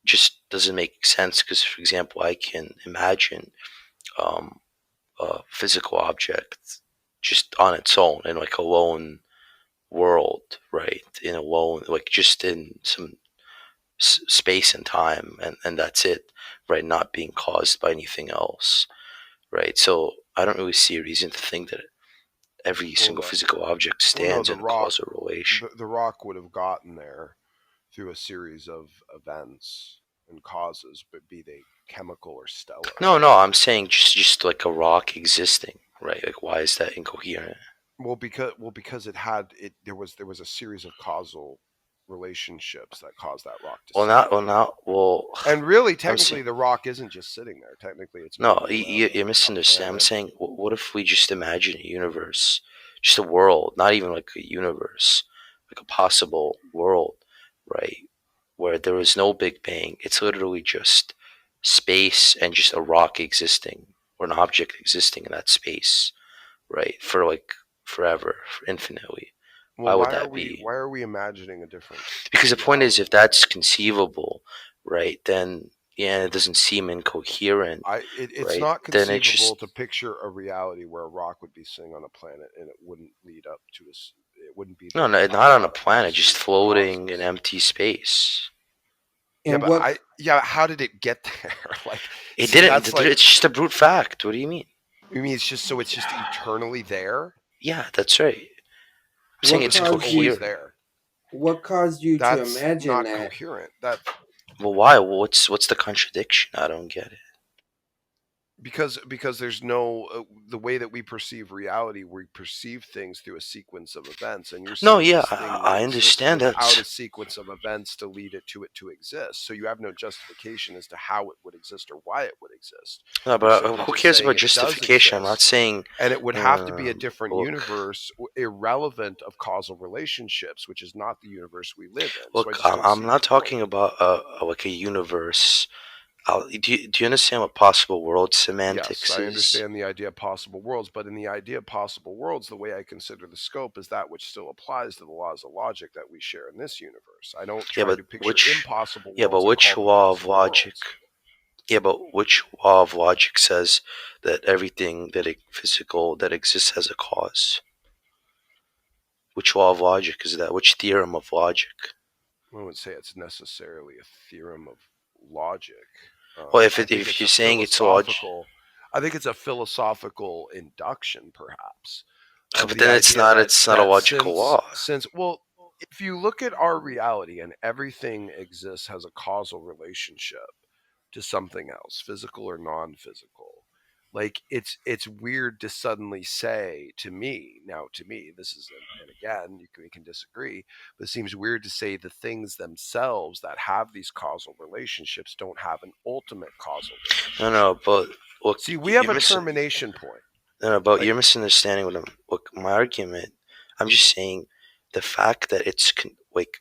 just doesn't make sense, because for example I can imagine um a physical object just on its own in like a lone world, right, in a lone, like just in some space and time, and that's it, right, not being caused by anything else, right? So I don't really see a reason to think that every Well, single physical object no, stands in a causal relation. the rock would have gotten there through a series of events and causes, but be they chemical or stellar. No, I'm saying just like a rock existing, right? Like why is that incoherent? Because there was a series of causal relationships that caused that rock to Well, sit there. well. And really, I'm technically, saying the rock isn't just sitting there. Technically, it's no. moving around You're a misunderstanding. I'm planet. saying, what if we just imagine a universe, just a world, not even like a universe, like a possible world, right, where there is no Big Bang. It's literally just space and just a rock existing or an object existing in that space, right, for like forever, for infinitely. Why Well, would that be? why are we imagining a different Because the point is, reality? if that's conceivable, right, then yeah, it doesn't seem incoherent, It's right? not Then it conceivable just to picture a reality where a rock would be sitting on a planet and it wouldn't lead up to us. It wouldn't be no, there no, not without on a planet, just absolute floating in causes. empty space. Yeah, And but what how did it get there? Like, It see, didn't. that's like, It's just a brute fact. What do you mean? you mean it's just eternally there? Yeah, that's right. I'm saying what It's it's just caused always you coherent. there. what caused you to That's imagine not that? coherent. That Well, why? What's the contradiction? I don't get it. because there's no the way that we perceive reality, we perceive things through a sequence of events, and you're No, saying yeah, this thing would I exist understand without that. a sequence of events to lead it to exist. So you have no justification as to how it would exist or why it would exist. No, You're but simply who just cares saying about it does justification? I'm not exist, saying. and it would have to be a different Look, universe, irrelevant of causal relationships, which is not the universe we live in. So I look. just I'm, don't I'm see the not point. talking about like a universe. Do you understand what possible world Yes, semantics I is? understand the idea of possible worlds, but in the idea of possible worlds, the way I consider the scope is that which still applies to the laws of logic that we share in this universe. I don't Yeah, try but to picture which? impossible Yeah, but worlds and which call them law of possible logic? worlds. Yeah, but which law of logic says that everything physical that exists has a cause? Which law of logic is that? Which theorem of logic? I wouldn't say it's necessarily a theorem of logic. Well, I think if it's you're a saying it's logic, philosophical. I think it's a philosophical induction, perhaps, of but the then it's idea not that it's not a logical since law. well, if you look at our reality and everything exists has a causal relationship to something else, physical or non-physical. Like, it's weird to suddenly say to me, now to me, this is, and again, we can disagree, but it seems weird to say the things themselves that have these causal relationships don't have an ultimate causal No, relationship. no, but look, See, we have you're a missing. termination point. No, no, but Like, you're misunderstanding what I'm. Look, my argument. I'm just saying the fact that like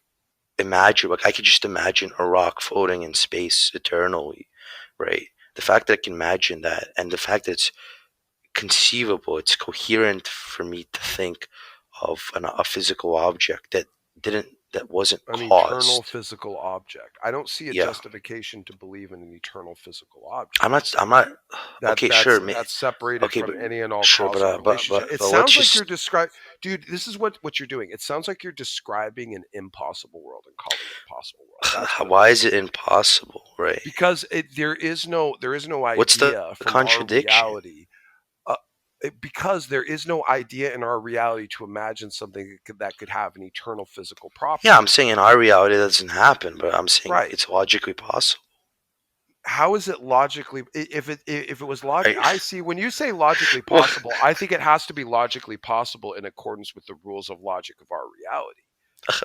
imagine, like I could just imagine a rock floating in space eternally, right? The fact that I can imagine that, and the fact that it's conceivable, it's coherent for me to think of a physical object that wasn't an eternal caused. physical object. I don't see a Yeah, justification to believe in an eternal physical object. I'm not. I'm not. Okay, sure. That's separated Okay, from but any and all sure, causal relationship. It let's sounds like you're just. describing, dude. This is what you're doing. It sounds like you're describing an impossible world and calling it a possible world. That's what it Why is is. it impossible, right? Because there is no What's the idea from our contradiction? reality. Uh, because there is no idea in our reality to imagine something that could have an eternal physical Yeah, I'm property. saying in our reality that doesn't happen, but I'm saying Right. it's logically possible. How is it logically, if it was logic, Right? I see, when you say logically Well, possible, I think it has to be logically possible in accordance with the rules of logic of our reality,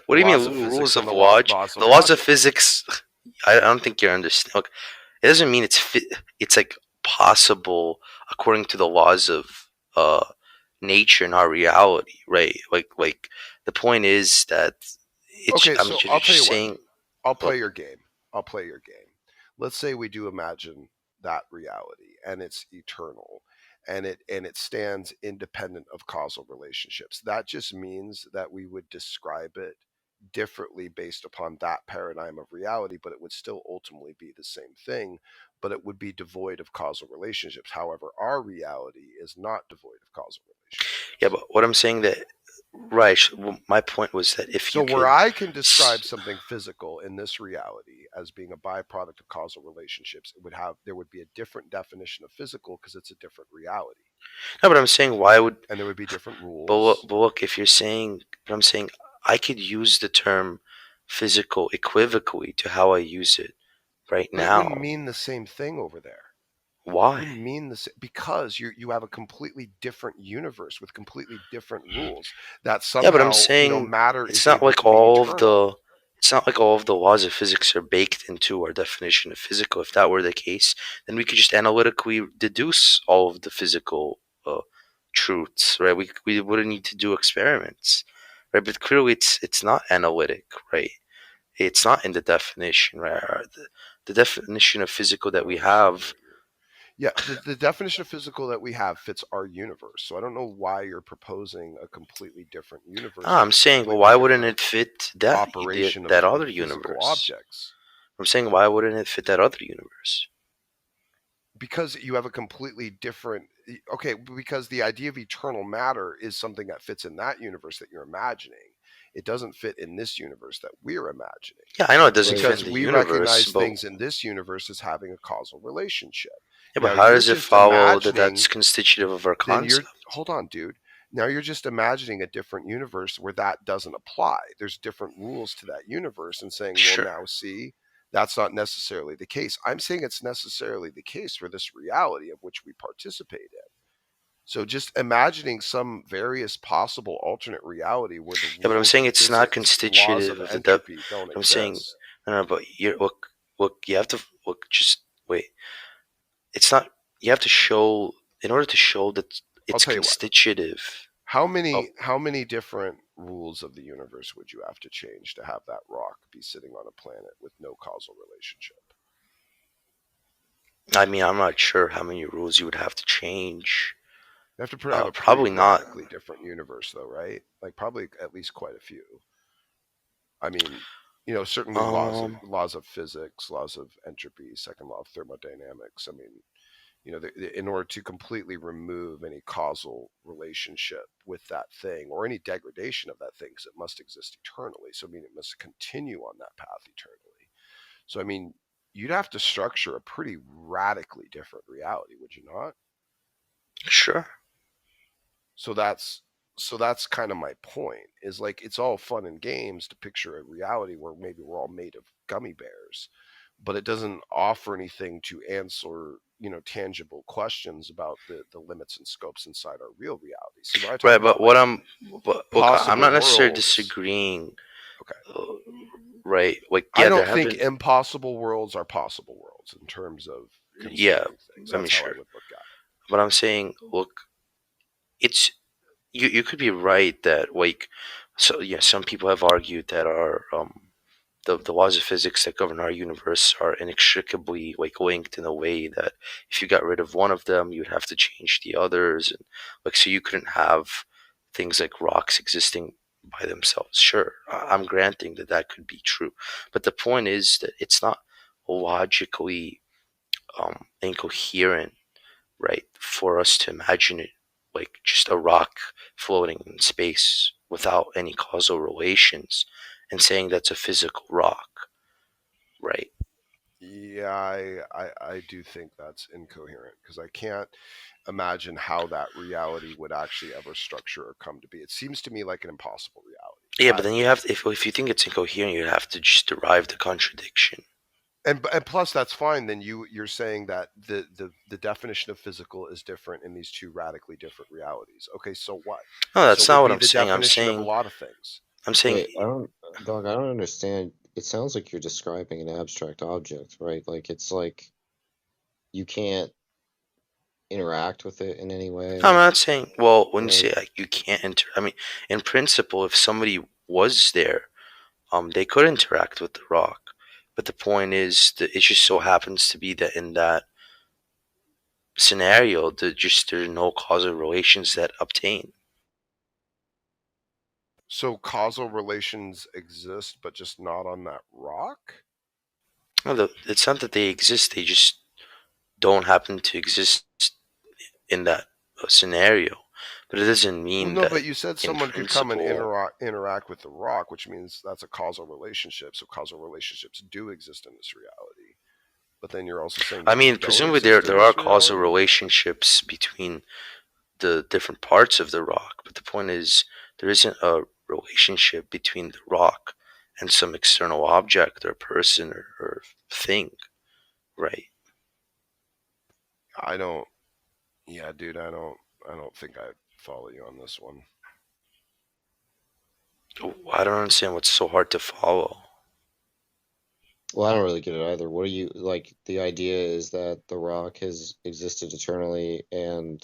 what the do you laws of mean physics rules and of the log? laws of The laws of logic. physics. I don't think you understand. Look, it doesn't mean it's like possible according to the laws of uh nature and our reality, right? Like the point is that it's. Okay, I'm so I'll tell you just what, saying. I'll Look, play your game. I'll play your game. Let's say we do imagine that reality and it's eternal, and it stands independent of causal relationships. That just means that we would describe it differently based upon that paradigm of reality, but it would still ultimately be the same thing, but it would be devoid of causal relationships. However, our reality is not devoid of causal yeah, relationships. but what I'm saying that right. My point was that if So you where could. I can describe something physical in this reality as being a byproduct of causal relationships, there would be a different definition of physical because it's a different reality, No, but I'm saying why would. and there would be different But rules. look, if you're saying, but I'm saying I could use the term physical equivocally to how I use it right But it wouldn't now. mean the same thing over there. It Why? wouldn't mean the same, because you have a completely different universe with completely different rules that Yeah, but I'm somehow, saying matter it's is not able like to be all of eternal. the it's not like all of the laws of physics are baked into our definition of physical. If that were the case, then we could just analytically deduce all of the physical truths, right? We wouldn't need to do experiments, right? But clearly, it's not analytic, right? It's not in the definition, right? The definition of physical that we have. Yeah, the definition of physical that we have fits our universe. So I don't know why you're proposing a completely different universe Ah, with I'm a saying, well, completely why wouldn't different it fit operation that of other physical universe? objects. I'm saying, why wouldn't it fit that other universe? Because you have a completely different, okay, because the idea of eternal matter is something that fits in that universe that you're imagining. It doesn't fit in this universe that we're imagining, Yeah, I know it doesn't Wait, fit in because the we universe, recognize but things in this universe as having a causal relationship. yeah, but Now how you're does it just follow that imagining, that's constitutive of our then you're, concept? hold on, dude. Now you're just imagining a different universe where that doesn't apply. There's different rules to that universe, and saying, well, Sure. now see, that's not necessarily the case. I'm saying it's necessarily the case for this reality of which we participate in. So just imagining some various possible alternate reality where the Yeah, but I'm rules saying of it's not physics, laws constitutive of of the depth. entropy don't I'm saying, exist. no, no, but you have to look. Just wait. It's not. You have to show in order to show that I'll it's tell you what. constitutive. How Of, many different rules of the universe would you have to change to have that rock be sitting on a planet with no causal relationship? I mean, I'm not sure how many rules you would have to change. You have to have a pretty Probably not. radically different universe, though, right? Like probably at least quite a few. I mean, certainly Um, laws of physics, laws of entropy, second law of thermodynamics. I mean, in order to completely remove any causal relationship with that thing or any degradation of that thing, because it must exist eternally. So, I mean, it must continue on that path eternally. So, I mean, you'd have to structure a pretty radically different reality, would you not? sure. So that's kind of my point. Is like it's all fun and games to picture a reality where maybe we're all made of gummy bears, but it doesn't offer anything to answer tangible questions about the limits and scopes inside our real reality. See, when I talk Right, but about like look, I'm possible not necessarily worlds, disagreeing. okay, uh, Right, like I yeah, there don't have think been. impossible worlds are possible worlds in terms of Yeah, conceiving things. I mean, That's how I sure, would look at it. but I'm saying, look, it's you could be right that like, so yeah, some people have argued that our the laws of physics that govern our universe are inextricably like linked in a way that if you got rid of one of them, you'd have to change the others, and like so you couldn't have things like rocks existing by themselves. Sure, I'm granting that that could be true, but the point is that it's not logically incoherent, right, for us to imagine it like just a rock floating in space without any causal relations and saying that's a physical rock, right? Yeah, I do think that's incoherent because I can't imagine how that reality would actually ever structure or come to be. It seems to me like an impossible reality. Yeah, but then you have if you think it's incoherent, you have to just derive the contradiction. And plus that's fine. Then you're saying that the definition of physical is different in these two radically different realities. Okay, so what? No, So that's would not what be I'm the saying. definition of a lot of things. I'm saying, wait, I don't, dog, I don't understand. It sounds like you're describing an abstract object, right? Like it's like you can't interact with it in any I'm way, not saying. Well, when you right? say like, you can't enter, I mean, in principle, if somebody was there, they could interact with the rock. But the point is that it just so happens to be that in that scenario, there's no causal relations that obtain. So causal relations exist, but just not on that rock. No, it's not that they exist; they just don't happen to exist in that scenario. But it doesn't Well, mean no, that, but you said in someone could come and principle. interact with the rock, which means that's a causal relationship. So causal relationships do exist in this reality. But then you're also saying I maybe they mean, don't presumably exist in there are this causal reality. relationships between the different parts of the rock, but the point is there isn't a relationship between the rock and some external object or person or thing, right? I don't. Yeah, dude, I don't think I follow you on this one. I don't understand what's so hard to follow. Well, I don't really get it either. What do you like? The idea is that the rock has existed eternally, and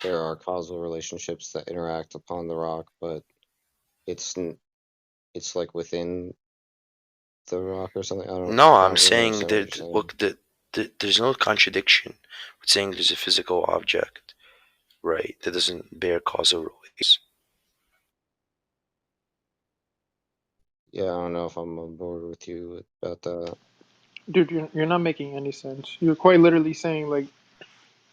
there are causal relationships that interact upon the rock, but it's it's like within the rock or something. No, I I'm don't really saying understand what you're that saying. look, there's no contradiction with saying there's a physical object, right? That doesn't bear causal relations. Yeah, I don't know if I'm on board with you about that. Dude, you're not making any sense. You're quite literally saying like,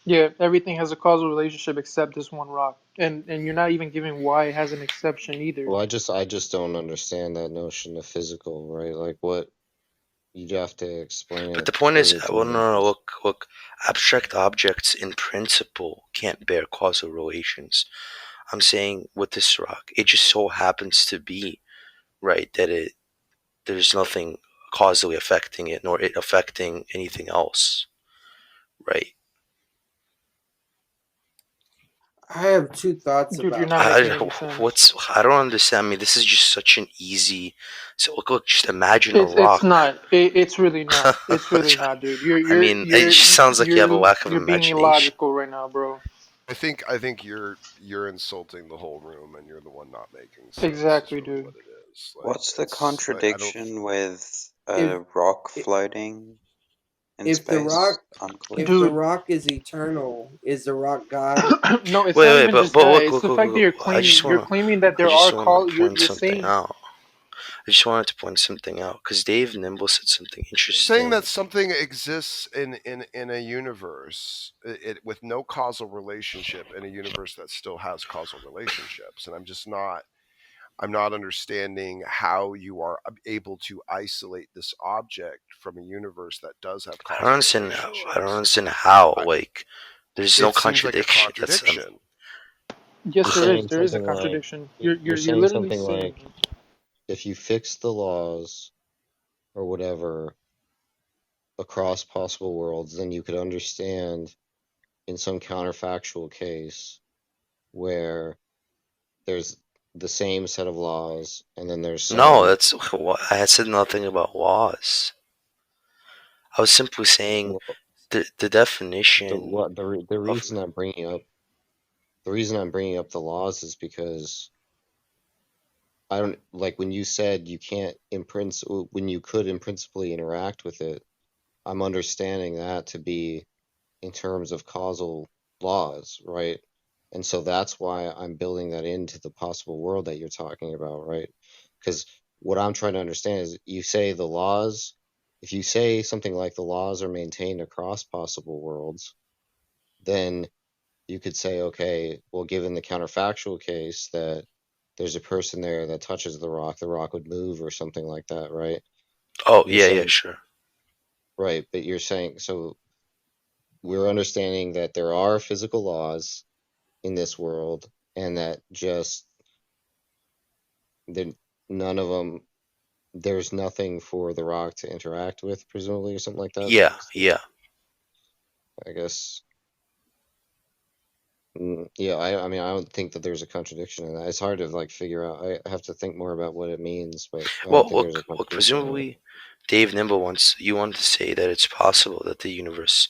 yeah, everything has a causal relationship except this one rock, and you're not even giving why it has an exception either. Well, I just don't understand that notion of physical, right? Like what you'd have to explain But it the point is, further to well, me, I no, no, guess. look, abstract objects in principle can't bear causal relations. I'm saying with this rock, it just so happens to be right that there's nothing causally affecting it, nor it affecting anything else, right? I have two thoughts Dude, you're about not that. making any sense. I don't understand. I mean, this is just such an easy. So look, just imagine a It's rock. not. It's really not. It's really not, dude. You're I you're mean, it you're just sounds like you have a you're lack of you're being imagination. illogical right now, bro. I think you're insulting the whole room, and you're the one not making sense. Is Exactly, really dude. what it is. Like What's the it's like I don't. contradiction with If a rock if floating in if the space? rock Unclear. if the Dude, rock is eternal, is the rock God? no, it's not Wait, even just but that. look, It's look, the look, fact that look. I there are just wanna call. point You're something saying. out. I just wanted to point something out because Dave Nimble said something Saying interesting. that something exists in a universe with no causal relationship in a universe that still has causal relationships, and I'm not understanding how you are able to isolate this object from a universe that does have I don't causal understand. I don't relationships. understand how. I, Like, there's no it seems like a contradiction. contradiction. Yes, You're there is. saying There is a something like contradiction. you're You're saying literally something saying. like if you fix the laws or whatever across possible worlds, then you could understand in some counterfactual case where there's the same set of laws and then there's No, some that's what I had said nothing about laws. I was simply saying well, the definition the of reason I'm bringing up the laws is because I don't like when you said you can't in principle when you could in principally interact with it. I'm understanding that to be in terms of causal laws, right? And so that's why I'm building that into the possible world that you're talking about, right? Because what I'm trying to understand is you say the laws, if you say something like the laws are maintained across possible worlds, then you could say, okay, well, given the counterfactual case that there's a person there that touches the rock would move or something like that, right? oh You're yeah, yeah, saying, sure. right, but you're saying, so we're understanding that there are physical laws in this world and that just that none of them, there's nothing for the rock to interact with, presumably, or something like that. Yeah, yeah. I guess. Yeah, I mean, I don't think that there's a contradiction in that. It's hard to like figure out. I have to think more about what it means, but I don't Well, think there's a look. contradiction in it. Presumably, Dave Nimble wants you wanted to say that it's possible that the universe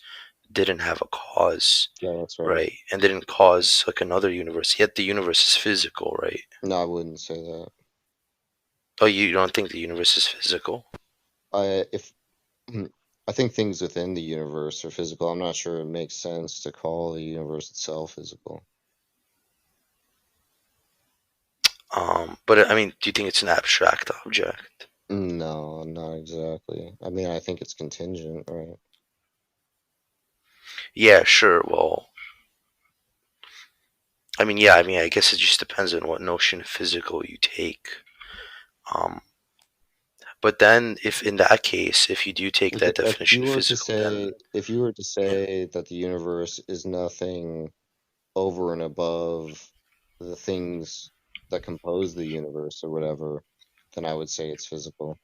didn't have a cause, Yeah, that's right. right, and didn't cause like another universe. Yet the universe is physical, right? No, I wouldn't say that. Oh, you don't think the universe is physical? If I think things within the universe are physical, I'm not sure it makes sense to call the universe itself physical. But I mean, do you think it's an abstract object? No, not exactly. I mean, I think it's contingent, right? Yeah, sure. Well, I mean, yeah. I mean, I guess it just depends on what notion of physical you take. Um, but then, if in that case, if you do take that If definition you of were to physical, then say, if you were to yeah. say that the universe is nothing over and above the things that compose the universe or whatever, then I would say it's physical.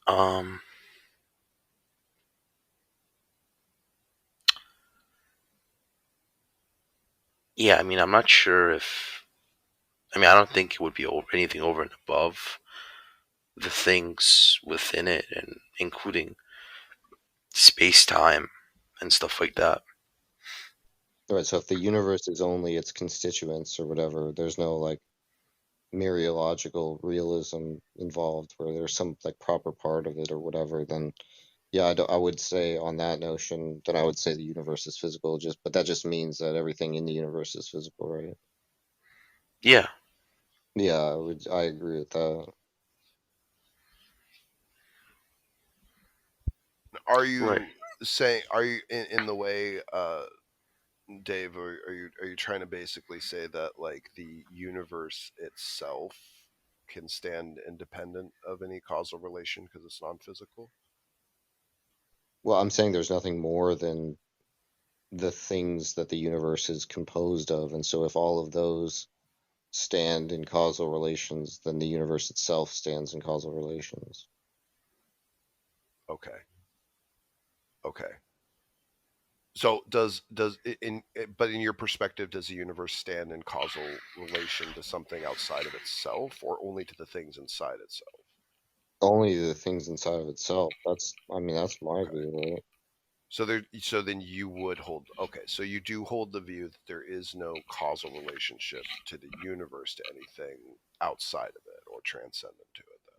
Um, yeah. I mean, I'm not sure if. I mean, I don't think it would be anything over and above the things within it, and including space time and stuff like that. Right, so if the universe is only its constituents or whatever, there's no like mereological realism involved where there's some like proper part of it or whatever, then yeah, I would say on that notion, then I would say the universe is physical, just but that just means that everything in the universe is physical, right? Yeah. Yeah, I agree with that. Are Right. you saying, are you in the way, Dave, are you trying to basically say that like the universe itself can stand independent of any causal relation because it's non-physical? Well, I'm saying there's nothing more than the things that the universe is composed of, and so if all of those stand in causal relations, then the universe itself stands in causal relations. Okay. Okay. So does but in your perspective, does the universe stand in causal relation to something outside of itself, or only to the things inside itself? Only the things inside of itself. I mean, that's my Okay. view, right? So then you would hold, okay, so you do hold the view that there is no causal relationship to the universe to anything outside of it or transcendent to it then.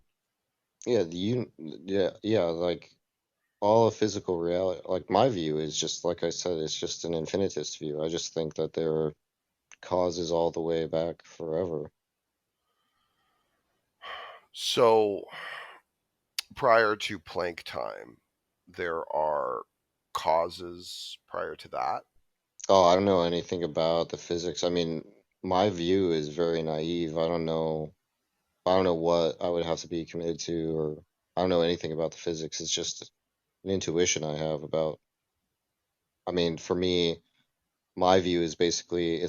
Yeah, like all of physical reality, like my view is just, like I said, it's just an infinitist view. I just think that there are causes all the way back forever. So prior to Planck time, there are causes prior to that. Oh, I don't know anything about the physics. I mean, my view is very naive. I don't know what I would have to be committed to, or I don't know anything about the physics. It's just an intuition I have about, I mean, for me, my view is basically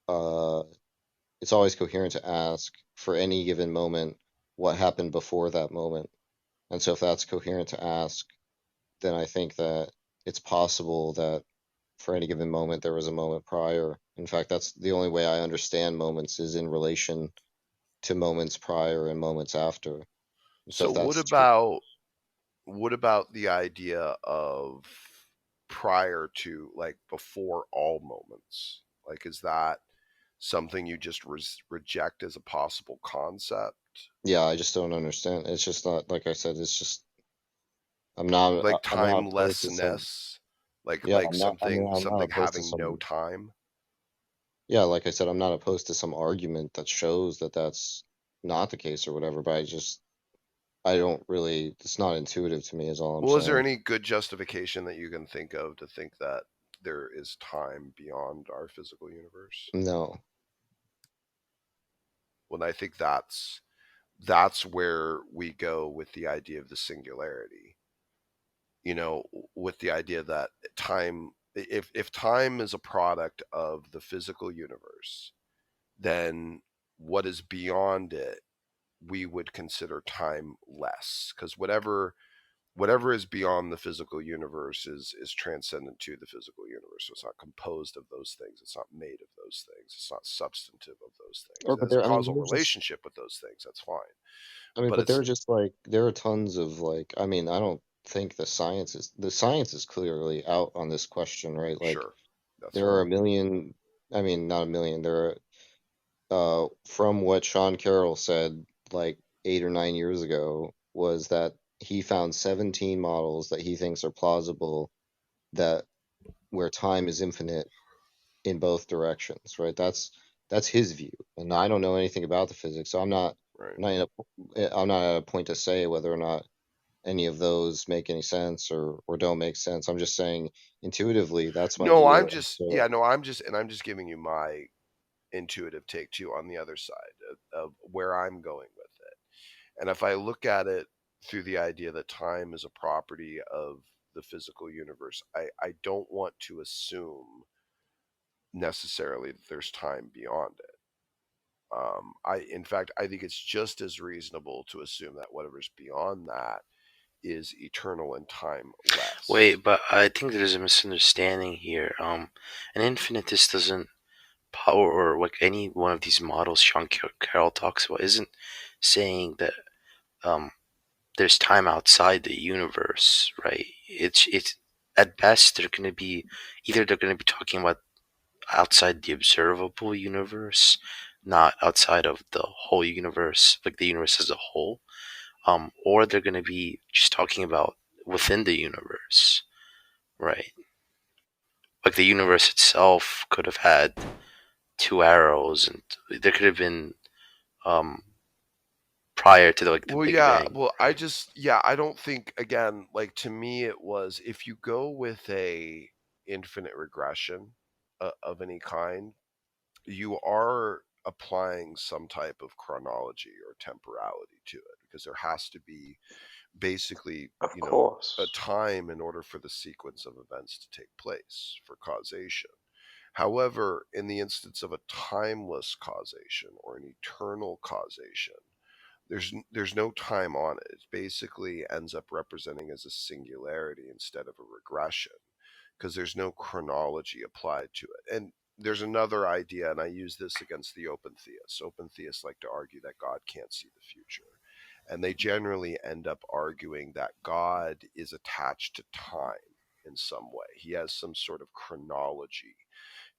uh, it's always coherent to ask for any given moment what happened before that moment. And so if that's coherent to ask, then I think that it's possible that for any given moment there was a moment prior. In fact, that's the only way I understand moments is in relation to moments prior and moments after. And so So if that's true, what about the idea of prior to, like before all moments? Like, is that something you just reject as a possible concept? yeah, I just don't understand. It's just not, like I said, it's just Like I'm not opposed to some, timelessness, like yeah, I'm not something opposed to having no some, time. yeah, like I said, I'm not opposed to some argument that shows that that's not the case or whatever, but I don't really, it's not intuitive to me is all I'm Well, is there saying. any good justification that you can think of to think that there is time beyond our physical universe? No. Well, I think that's where we go with the idea of the singularity. You know, with the idea that time, if time is a product of the physical universe, then what is beyond it we would consider time less, because whatever is beyond the physical universe is transcendent to the physical universe. So it's not composed of those things. It's not made of those things. It's not substantive of those things. Or, It but has a there, I mean, causal they're just, relationship with those things. That's fine. I mean, But but there it's are just like, there are tons of like, I mean, I don't think the science is clearly out on this question, right? Like, sure. That's there are fine. a million, I mean, not a million, there are, from what Sean Carroll said like 8 or 9 years ago, was that he found 17 models that he thinks are plausible that where time is infinite in both directions, right? That's his view, and I don't know anything about the physics, so Right. I'm not in I'm not at a point to say whether or not any of those make any sense or don't make sense. I'm just saying intuitively that's my No, I'm view. just, So yeah, no, I'm just, and I'm just giving you my intuitive take too on the other side of where I'm going with it. And if I look at it through the idea that time is a property of the physical universe, I don't want to assume necessarily that there's time beyond it. In fact, I think it's just as reasonable to assume that whatever's beyond that is eternal and timeless. Wait, but I think there's a misunderstanding here. An infinitist doesn't power or like any one of these models Carroll talks about isn't saying that um there's time outside the universe, right? It's at best they're going to be either they're going to be talking about outside the observable universe, not outside of the whole universe, like the universe as a whole, or they're going to be just talking about within the universe, right? Like the universe itself could have had two arrows, and there could have been um, prior to the Well, Big yeah. Bang. Well, I don't think, again, like, to me it was, if you go with a infinite regression of any kind, you are applying some type of chronology or temporality to it, because there has to be basically, Of a course. time in order for the sequence of events to take place for causation. However, in the instance of a timeless causation or an eternal causation, there's no time on it. It basically ends up representing as a singularity instead of a regression, because there's no chronology applied to it. And there's another idea, and I use this against the open theists. Open theists like to argue that God can't see the future. And they generally end up arguing that God is attached to time in some way. He has some sort of chronology,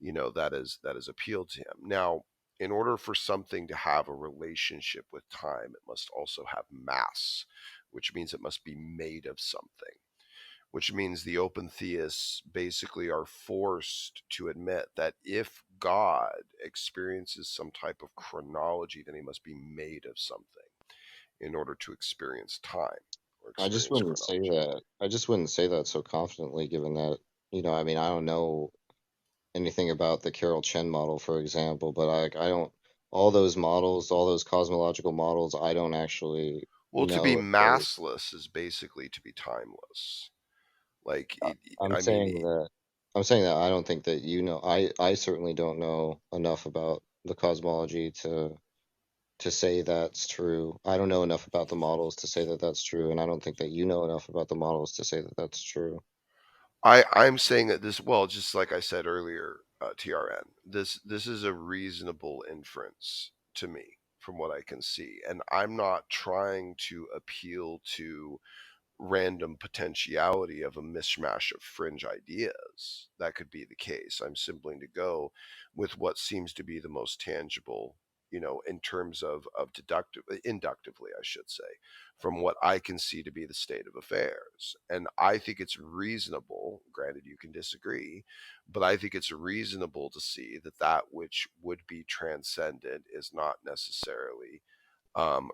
that is appealed to him. Now, in order for something to have a relationship with time, it must also have mass, which means it must be made of something, which means the open theists basically are forced to admit that if God experiences some type of chronology, then he must be made of something in order to experience time or I just experience wouldn't say chronology. that. I just wouldn't say that so confidently, given that, I mean, I don't know anything about the Carol Chen model, for example, but I don't, all those models, all those cosmological models, I don't actually Well, to be know if they, massless is basically to be timeless. Like, I'm I mean, saying that, I'm saying that I don't think that I certainly don't know enough about the cosmology to say that's true. I don't know enough about the models to say that that's true, and I don't think that you know enough about the models to say that that's true. I'm saying that this, well, just like I said earlier, TRN, this is a reasonable inference to me from what I can see, and I'm not trying to appeal to random potentiality of a mishmash of fringe ideas. That could be the case. I'm simply to go with what seems to be the most tangible, in terms of inductively, I should say, from what I can see to be the state of affairs. And I think it's reasonable, granted you can disagree, but I think it's reasonable to see that that which would be transcendent is not necessarily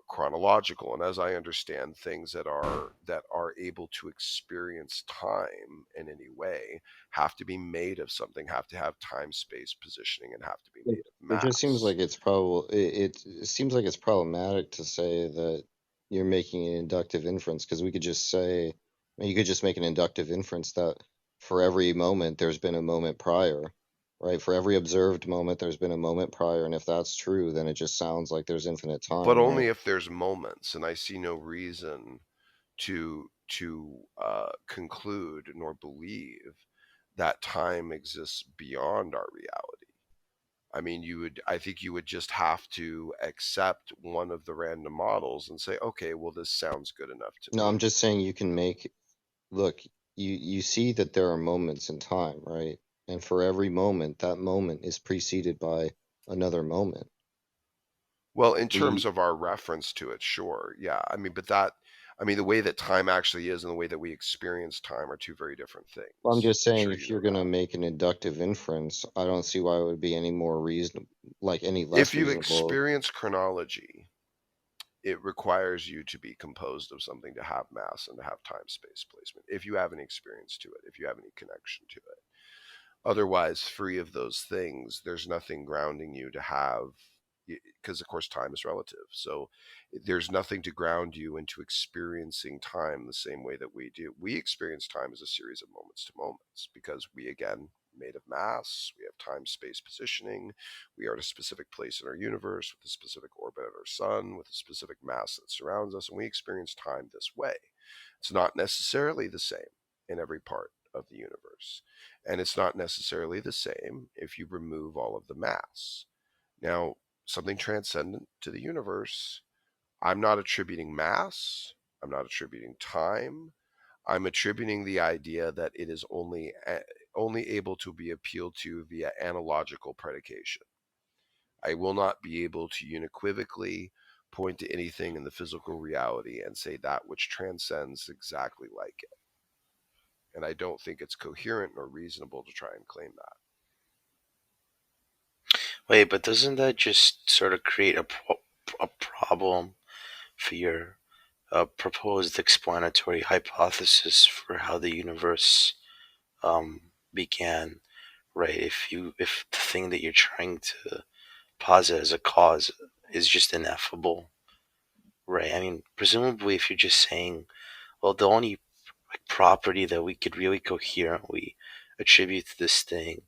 chronological. And as I understand things that are able to experience time in any way have to be made of something, have to have time space positioning, and have to be It, made of it just seems mass. like it's it seems like it's problematic to say that you're making an inductive inference because we could just say you could just make an inductive inference that for every moment there's been a moment prior, right? For every observed moment there's been a moment prior, and if that's true, then it just sounds like there's infinite But time, right? only if there's moments, and I see no reason to conclude nor believe that time exists beyond our reality. I mean, I think you would just have to accept one of the random models and say, okay, well, this sounds good enough to No, I'm me. just saying you can make look, you see that there are moments in time, right? And for every moment, that moment is preceded by another moment. Well, in So you, terms of our reference to it, sure. Yeah. I mean, the way that time actually is and the way that we experience time are two very different well, I'm things. just I'm saying sure if you you're know gonna that. make an inductive inference, I don't see why it would be any more reasonable, like any If less you reasonable. experience chronology, it requires you to be composed of something to have mass and to have time space placement. If you have any experience to it, if you have any connection to it. Otherwise, free of those things, there's nothing grounding you to have, because of course time is relative. So there's nothing to ground you into experiencing time the same way that we do. We experience time as a series of moments to moments because we, again, made of mass, we have time space positioning, we are at a specific place in our universe with a specific orbit of our sun, with a specific mass that surrounds us, and we experience time this way. It's not necessarily the same in every part of the universe. And it's not necessarily the same if you remove all of the mass. Now, something transcendent to the universe, I'm not attributing mass, I'm not attributing time, I'm attributing the idea that it is only able to be appealed to via analogical predication. I will not be able to unequivocally point to anything in the physical reality and say that which transcends exactly like it. And I don't think it's coherent nor reasonable to try and claim that. Wait, but doesn't that just sort of create a problem for your proposed explanatory hypothesis for how the universe began, right? If the thing that you're trying to posit as a cause is just ineffable, right? I mean, presumably, if you're just saying, well, the only property that we could really coherently attribute to this thing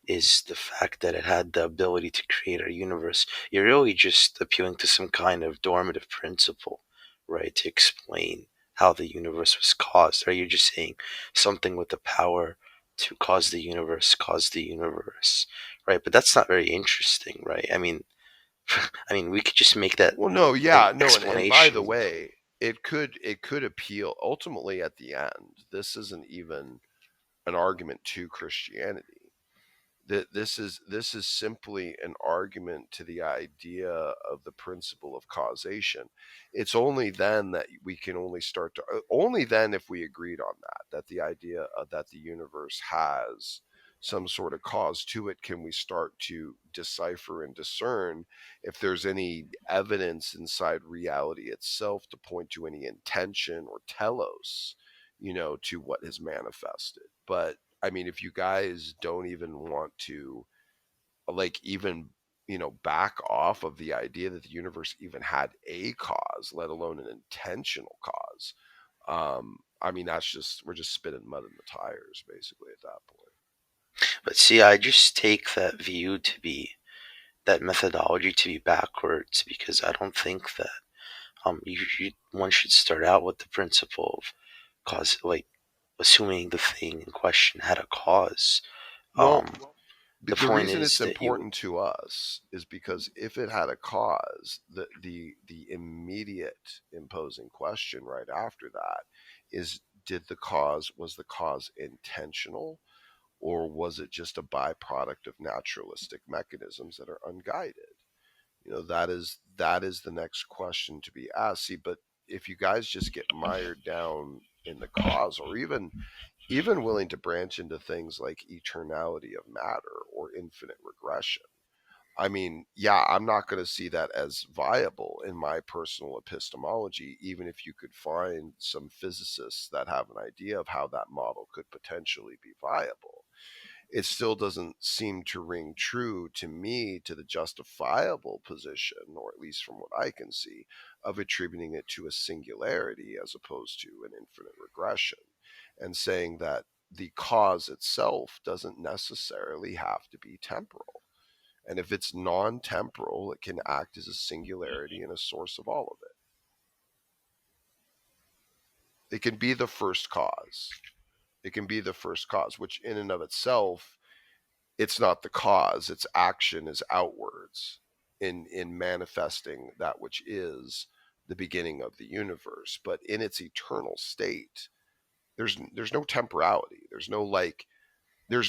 is the fact that it had the ability to create our universe, you're really just appealing to some kind of normative principle, right, to explain how the universe was caused. Or you're just saying something with the power to cause the universe, right? But that's not very interesting, right? I mean, I mean, we could just make that Well, no, an yeah, no, and by the explanation. way, it could appeal ultimately at the end. This isn't even an argument to Christianity. That this is simply an argument to the idea of the principle of causation. It's only then that we can only start to only then if we agreed on that the idea that the universe has some sort of cause to it can we start to decipher and discern if there's any evidence inside reality itself to point to any intention or telos, to what has manifested. But I mean, if you guys don't even want to, like, even, back off of the idea that the universe even had a cause, let alone an intentional cause, I mean, we're just spinning mud in the tires, basically, at that point. But see, I just take that methodology to be backwards because I don't think that one should start out with the principle of cause, like assuming the thing in question had a cause. Well, The the point reason is it's that you important to us is because if it had a cause, the immediate imposing question right after that is, was the cause intentional, or was it just a byproduct of naturalistic mechanisms that are unguided? That is the next question to be asked. See, but if you guys just get mired down in the cause, or even willing to branch into things like eternality of matter or infinite regression, I mean, yeah, I'm not going to see that as viable in my personal epistemology, even if you could find some physicists that have an idea of how that model could potentially be viable. It still doesn't seem to ring true to me to the justifiable position, or at least from what I can see, of attributing it to a singularity as opposed to an infinite regression, and saying that the cause itself doesn't necessarily have to be temporal. And if it's non temporal, it can act as a singularity and a source of all of it. It can be the first cause. It can be the first cause, which in and of itself, it's not the cause. Its action is outwards in manifesting that which is the beginning of the universe. But in its eternal state, there's no temporality. There's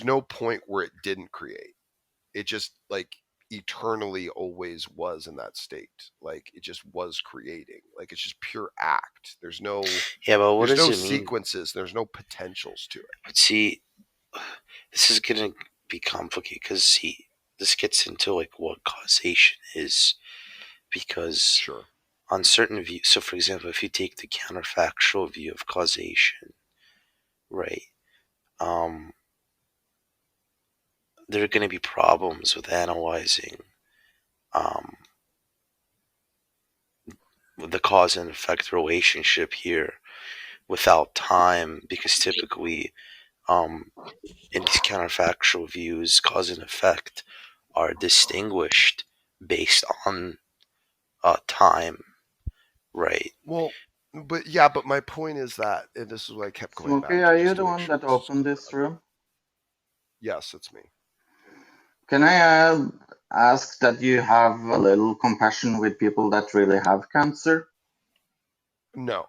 no point where it didn't create. It just, like, eternally always was in that state. Like, it just was creating. Like, it's just pure act. yeah, but what There's does no it mean? sequences. There's no potentials to it. But see, this is gonna be complicated because see, this gets into like what causation is because Sure. on certain views. So, for example, if you take the counterfactual view of causation, right? Um, there are going to be problems with analyzing um, the cause and effect relationship here without time, because typically, um, in these counterfactual views, cause and effect are distinguished based on time, right? Well, but my point is that, and this is what I kept going Smokey, back are to you just to the make one sure that this is opened clear. this room? Yes, it's me. Can I ask that you have a little compassion with people that really have cancer? No,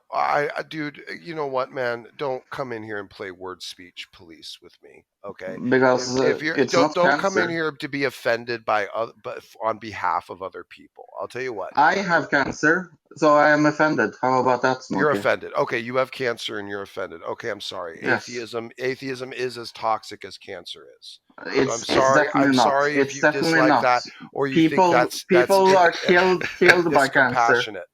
dude, you know what, man? Don't come in here and play word speech police with me, okay? because If you're it's not don't come in cancer. here to be offended by other, but on behalf of other people. I'll tell you what, I have cancer, so I am offended. How about that, you're Smokey? offended. Okay, you have cancer and you're offended. Okay, I'm sorry. Yes, Atheism is as toxic as cancer is. So it's definitely I'm not. sorry if It's you definitely dislike not. that or you think that's People are killed by cancer. discompassionate.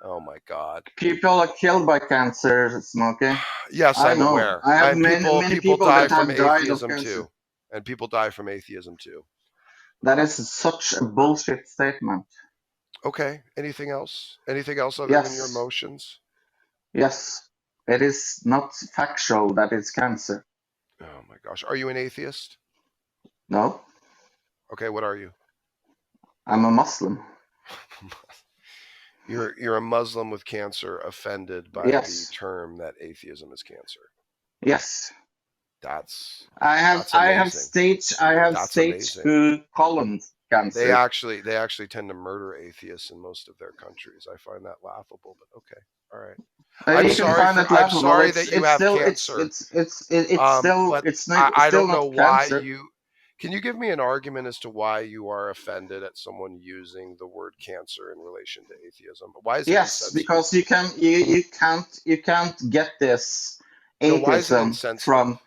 Oh my God. People are killed by cancer, Smokey. Yes, I I'm know. aware. I have And many people people die that from have died of atheism cancer. too. And people die from atheism too. That is such a bullshit statement. Okay. Anything else? Anything else other than your Yes, emotions? yes. It is not factual that it's cancer. Oh my gosh. Are you an atheist? No, Okay, what are you? I'm a Muslim. You're a Muslim with cancer offended by the Yes, term that atheism is cancer. yes. That's that's I have amazing. That's states amazing. who call them cancer. They actually tend to murder atheists in most of their countries. I find that laughable, but okay. All right. You can find it I'm laughable. sorry that you It's have still cancer. But it's not, I still don't know not why cancer. you. Can you give me an argument as to why you are offended at someone using the word cancer in relation to atheism? Why is it Yes, insensitive? because you can't get this No, why is it atheism insensitive? from,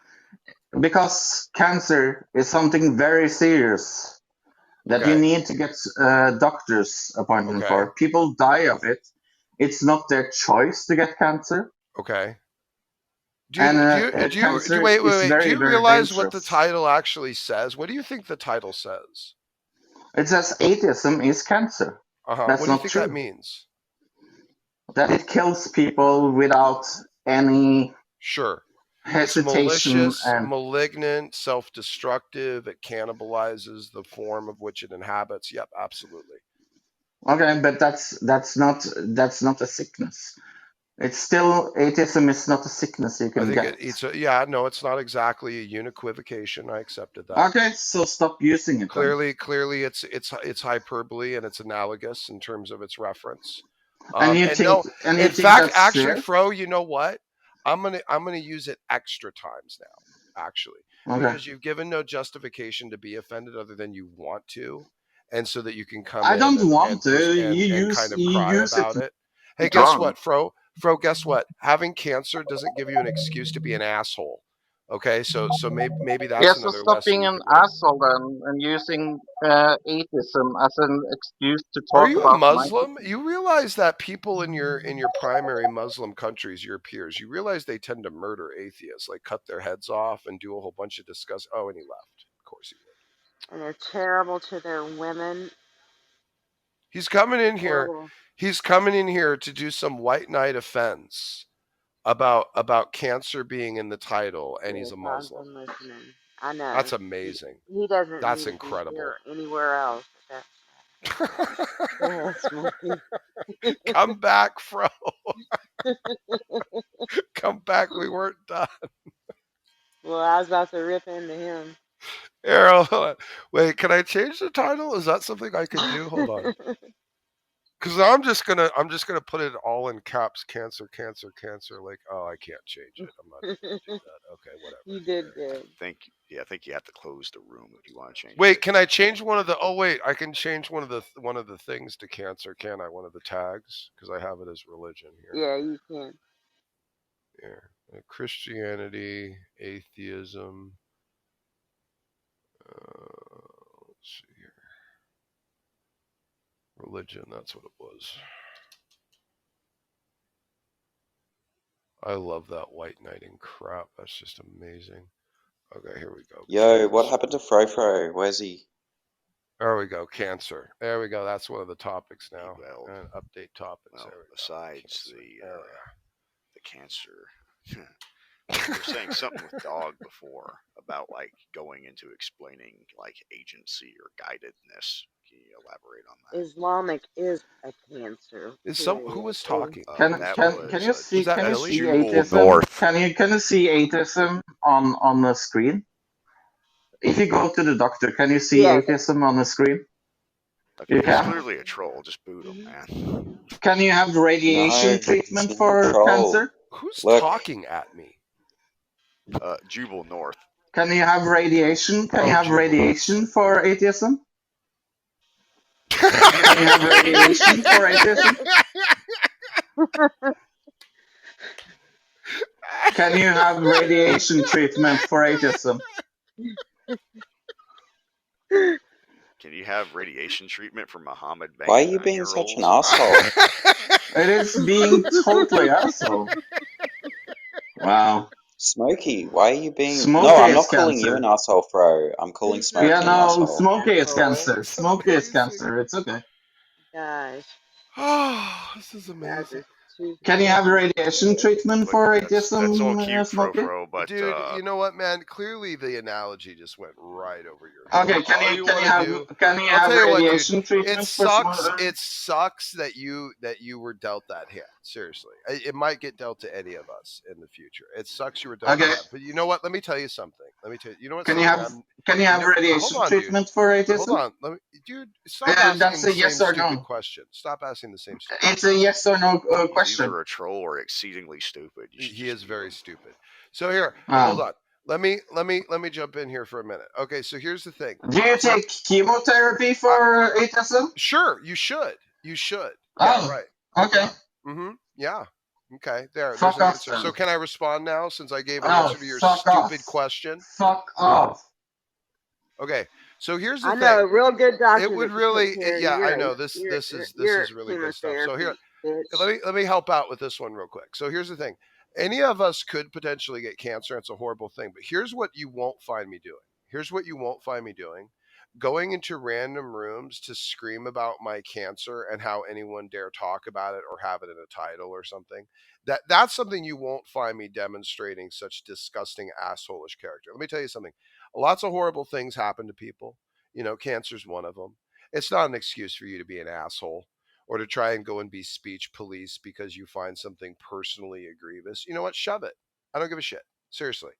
because cancer is something very serious that you Okay. need to get a doctor's appointment Okay. for. People die of it. It's not their choice to get cancer, Okay. and Wait, cancer wait, is wait. Do very, you very realize what the dangerous. title actually says? What do you think the title says? It says atheism is cancer. Uh-huh. What That's do you not think that true. means? That it kills people without any Sure. It's hesitation. malicious, And malignant, self-destructive. It cannibalizes the form of which it inhabits. Yep, absolutely. okay, but that's not a sickness. It's still, atheism is not a sickness you I can think get. yeah, no, it's not exactly a unequivocation. I accepted that. Okay, so stop using it then. Clearly, it's hyperbole and it's analogous in terms of its reference. And And no, you in think fact, that's actually, fair? Fro, you know what? I'm gonna use it extra times now, actually, Okay. because you've given no justification to be offended other than you want to, and so that you can come I in don't want to. and kind of You cry use it about it. Hey, guess wrong. what, Fro? Fro, guess what? Having cancer doesn't give you an excuse to be an asshole. Okay, so maybe Yeah, that's so another stop lesson being you an could learn. asshole then and using atheism as an excuse to Are talk you a about Muslim? nihilism. You realize that people in your primary Muslim countries, your peers, you realize they tend to murder atheists, like cut their heads off and do a whole bunch of discuss. Oh, and he left. Of course he would. And they're terrible to their women. He's coming in here. Horrible. He's coming in here to do some white knight offense about cancer being in the title, and he's Yes, a I've Muslim. been listening. I know. That's amazing. He doesn't That's need to be incredible. here or anywhere else. Go ahead, Smokey. Come back, Fro. Come back. We weren't done. Well, I was about to rip into him. Errol, hold on. Wait, can I change the title? Is that something I could do? Hold on. Because I'm just gonna put it all in caps. Cancer, cancer, cancer. Like, oh, I can't change it. I'm not even gonna do that. Okay, You whatever. did good. I think you have to close the room if you want to change Wait, it. can I change one of the? Oh wait, I can change one of the things to cancer, can I? One of the tags because I have it as religion here. Yeah, you can. Here, Christianity, atheism. Let's see here. Religion. That's what it was. I love that white knighting crap. That's just amazing. Okay, here we go. Yo, what Cancer. happened to Frofro? Where's he? There we go. Cancer. There we go. That's one of the topics now. Well, and update topics. well, There we besides go. the cancer, you were saying something with dog before about like going into explaining like agency or guidedness. Can you elaborate on that? Islamic is a cancer. Is who Period. was talking? Can you see Was that Billy? see Jewel atheism? North. Can you see atheism on the screen? If you go to the doctor, can you see Yes, atheism on the screen? If You he's can. clearly a troll, just boot him, man. Can you have radiation No, he's treatment not a for troll. cancer? Who's Look, talking at me? Jubal North. Can you have radiation? Can you Oh, have Jubal is. radiation for atheism? Can you have radiation for atheism? Can you have radiation treatment for atheism? Can you have radiation treatment for Muhammad why are banging you being such an 9-year-olds? asshole? It is being totally asshole. Wow. Smokey, why are you being... No, Smokey I'm is not calling you an cancer. asshole, Fro. I'm calling Who's not Yeah, Smokey an being no, an asshole. Smokey is asshole? cancer. It's Smokey is amazing. cancer. It's okay. Gosh, Oh, this is you guys amazing. are too Can you have funny. radiation treatment Look, for that's all atheism, cute, Smokey? Fro, but Dude, you know what, man? Clearly the analogy just went right over your head. Okay, All you want to do, can you I'll have tell you what, dude. radiation It treatment for sucks. It sucks that you were dealt that hand. Seriously, it might get dealt to any of us in the future. It sucks you were dealt Okay. that hand. But you know what? Let me tell you something. Let me tell you. You know what? Can you Something have hold radiation on, dude. treatment for Hold atheism? on. Dude, stop asking That's the a same yes or stupid no. question. Stop asking the same stupid It's a yes or no he's question. either a troll or exceedingly stupid. You should He just is mute very him. stupid. So here, hold on. Let me jump in here for a minute. Okay, so here's the thing. Do you So take chemotherapy for atheism? sure, you should. You should. Yeah, Oh, right. okay. Mm-hmm. Yeah. Okay. There's Fuck an off answer. then. So can I respond now since I gave an Oh, answer to your fuck stupid off. question? Fuck off. Okay. So here's the I know thing. a real good doctor It would that could take really care of yeah, I your know this your this is this your is really good stuff. So here, chemotherapy, bitch. let me help out with this one real quick. So here's the thing. Any of us could potentially get cancer. It's a horrible thing. But here's what you won't find me doing. Here's what you won't find me doing. Going into random rooms to scream about my cancer and how anyone dare talk about it or have it in a title or something. That's something you won't find me demonstrating such disgusting assholeish character. Let me tell you something. Lots of horrible things happen to people. You know, cancer's one of them. It's not an excuse for you to be an asshole or to try and go and be speech police because you find something personally egregious. You know what? Shove it. I don't give a shit. Seriously.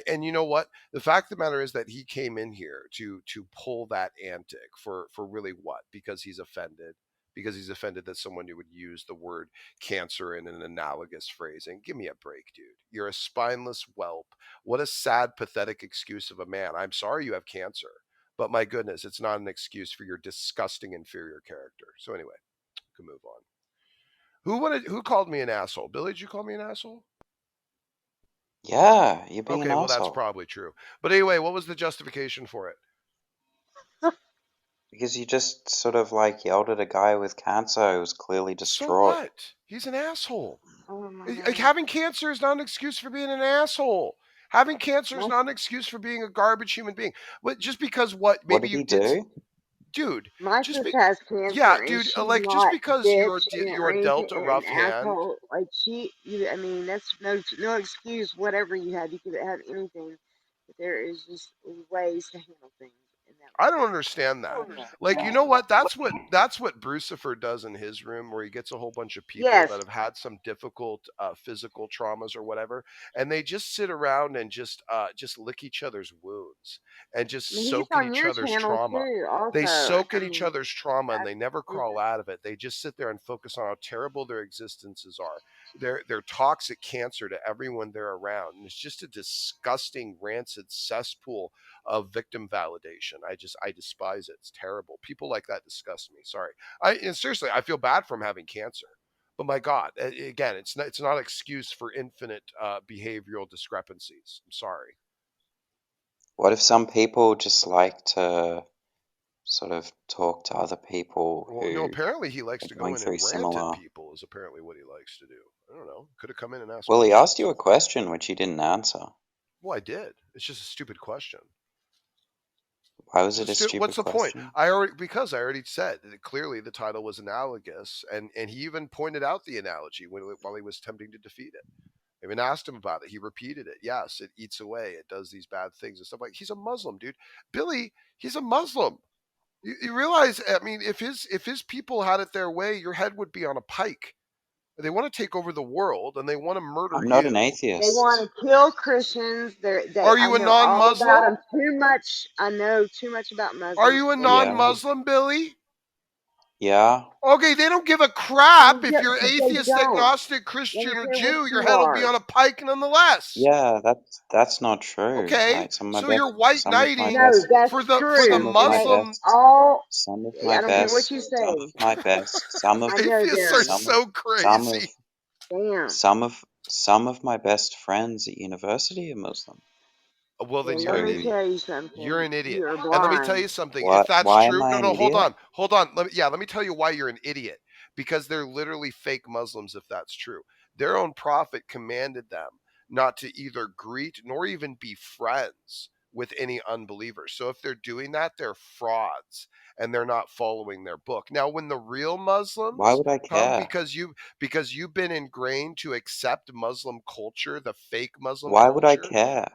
And you know what? The fact of the matter is that he came in here to pull that antic for really what? Because he's offended. Because he's offended that someone would use the word cancer in an analogous phrasing. Give me a break, dude. You're a spineless whelp. What a sad, pathetic excuse of a man. I'm sorry you have cancer, but my goodness, it's not an excuse for your disgusting inferior character. So anyway, can move on. Who called me an asshole? Billy, did you call me an asshole? Yeah, you're being Okay, an well that's asshole. probably true. But anyway, what was the justification for it? Because you just sort of like yelled at a guy with cancer who was clearly So distraught. what? He's an asshole. Oh my Like god. having cancer is not an excuse for being an asshole. Having cancer is My, not an excuse for being a garbage human being. But just because what What maybe did you he did, do? dude. my Just sis be, has yeah, cancer and dude. she's Like just not because bitch you're or anything dealt a or an rough hand. asshole. Like I mean, that's no excuse. Whatever you had, you could have anything. But there is just ways to handle things, and that I was don't understand that. Like, you know what? That's what Brucifer does in his room, where he gets a whole bunch of people yes. that have had some difficult physical traumas or whatever, and they just sit around and just lick each other's wounds and I just mean, he's soak in on each your other's channel trauma. too. They Also, soak I in each mean, other's trauma and that's they never crawl stupid. out of it. They just sit there and focus on how terrible their existences are. They're toxic cancer to everyone they're around. And it's just a disgusting, rancid cesspool of victim validation. I despise it. It's terrible. People like that disgust me. Sorry. And seriously, I feel bad for him having cancer. But my God, again, it's not an excuse for infinite behavioral discrepancies. I'm sorry. What if some people just like to sort of talk to other people Well, no, who apparently he likes are to go going in through and rant at similar... people. Is apparently what he likes to do. I don't know. Could have come in and asked Well, he asked questions. you a question which you didn't answer. Well, I did. It's just a stupid question. Why was it a What's stupid the point? question? I already said that clearly the title was analogous, and he even pointed out the analogy while he was attempting to defeat it. I even asked him about it. He repeated it. Yes, it eats away. It does these bad things and stuff like. He's a Muslim, dude. Billy, he's a Muslim. You realize? I mean, if his people had it their way, your head would be on a pike. They want to take over the world and they want to murder I'm not an you. They want atheist. to kill Christians. Are I you a know all about non-Muslim? them too much. I know too much about Are Muslims you a to believe Yeah. that. non-Muslim, Billy? Yeah. Okay, they don't give a crap if They you're atheist, don't. agnostic, They Christian, don't or care what Jew. Your you head will be are. on a pike nonetheless. Yeah, that's not true. Okay, Like so you're white knighting No, that's for the true. And they Muslim. all, some of my I don't care what best, you some say. of my best, some of I know Atheists are them. some of so some of crazy. Damn. some of my best friends at university are Muslim. Well, then Well, you're let an me So idiot. tell you You're something. an idiot. You're And let me tell blind. you something. If what? that's Why am true, I no, an no, hold idiot? on, hold on. Let me tell you why you're an idiot. Because they're literally fake Muslims. If that's true, their own prophet commanded them not to either greet nor even be friends with any unbelievers. So if they're doing that, they're frauds and they're not following their book. Now, when the real Why Muslims would I come, care? because you've been ingrained to accept Muslim culture, the fake Muslim Why would I culture. care?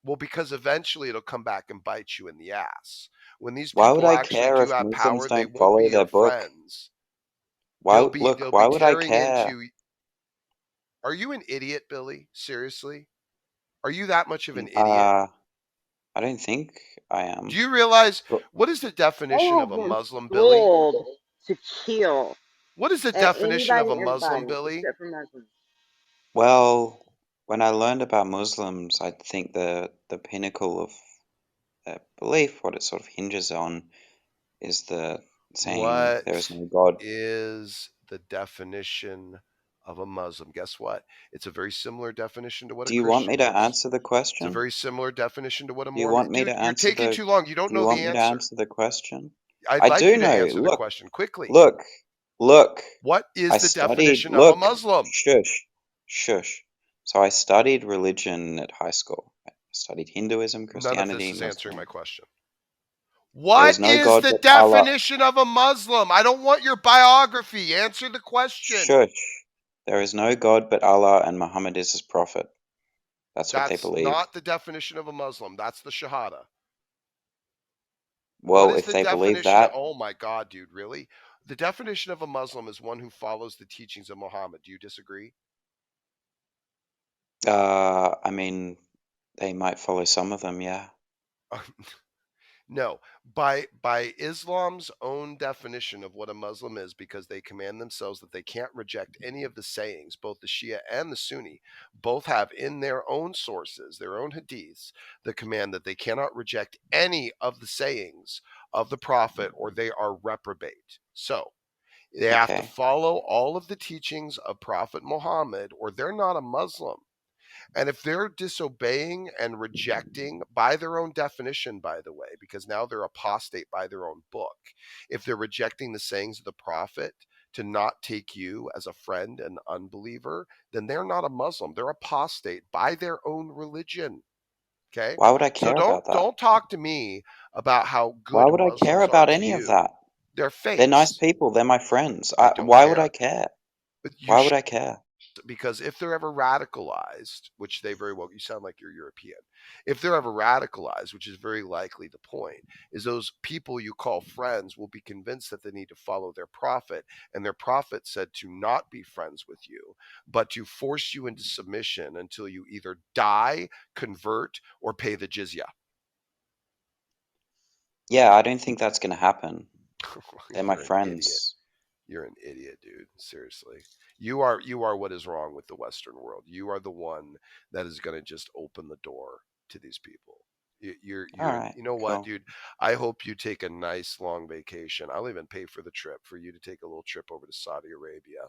Well, because eventually it'll come back and bite you in the ass. When these Why would people I actually care do if have Muslims power, they don't won't be follow your their book? friends. They'll be Look, why would I tearing care? into. Are you an idiot, Billy? Seriously? Are you that much of an idiot? Uh, I don't think I Do am. you realize But what is the They definition have of a been Muslim, Billy? schooled to kill What is the at definition of anybody, a Muslim, everybody, Billy? except for Muslims. well, when I learned about Muslims, I think the pinnacle of their belief, what it sort of hinges on, is the saying there is What no God. is the definition of a Muslim? Guess what? It's a very similar definition to what a Do you want me Christian to is. answer the It's a question? very similar definition to what a Do you Mormon. want me to Dude, you're answer taking the too long. You don't Do you know the want me to answer. answer the question? I'd I like do you to know. answer the question quickly. Look, look. What I is the studied, definition of a look, Muslim? shush, shush. So I studied religion at high school. I studied Hinduism, None of this Christianity, is answering my Muslim. question. There What is no is God the but Allah. definition of a Muslim? I don't want your biography. Answer the question. Shush. There is no God but Allah and Muhammad is his prophet. That's what they That's believe. not the definition of a Muslim. That's the Shahada. What Well, is if the they believe definition of, that, oh my God, dude, really? The definition of a Muslim is one who follows the teachings of Muhammad. Do you disagree? I mean, they might follow some of them, yeah. No, by Islam's own definition of what a Muslim is, because they command themselves that they can't reject any of the sayings, both the Shia and the Sunni, both have in their own sources, their own hadiths, the command that they cannot reject any of the sayings of the Prophet or they are reprobate. So they have to Okay, follow all of the teachings of Prophet Muhammad or they're not a Muslim. And if they're disobeying and rejecting by their own definition, by the way, because now they're apostate by their own book, if they're rejecting the sayings of the prophet to not take you as a friend and unbeliever, then they're not a Muslim. They're apostate by their own religion. Okay? why would I So care about that? don't talk to me about how Why good would I care Muslims are about to any of you. that? They're They're nice fakes. people, they're my friends. I don't Why would I care. care? But you Why would I care? because if they're ever radicalized, which they very well, you sound like you're European. If they're ever radicalized, which is very likely the point, is those people you call friends will be convinced that they need to follow their prophet, and their prophet said to not be friends with you, but to force you into submission until you either die, convert, or pay the jizya. Yeah, I don't think that's gonna happen. They're my You're an idiot. friends. You're an idiot, dude. Seriously. You are what is wrong with the Western world. You are the one that is going to just open the door to these people. Alright, You know what, cool. dude? I hope you take a nice long vacation. I'll even pay for the trip for you to take a little trip over to Saudi Arabia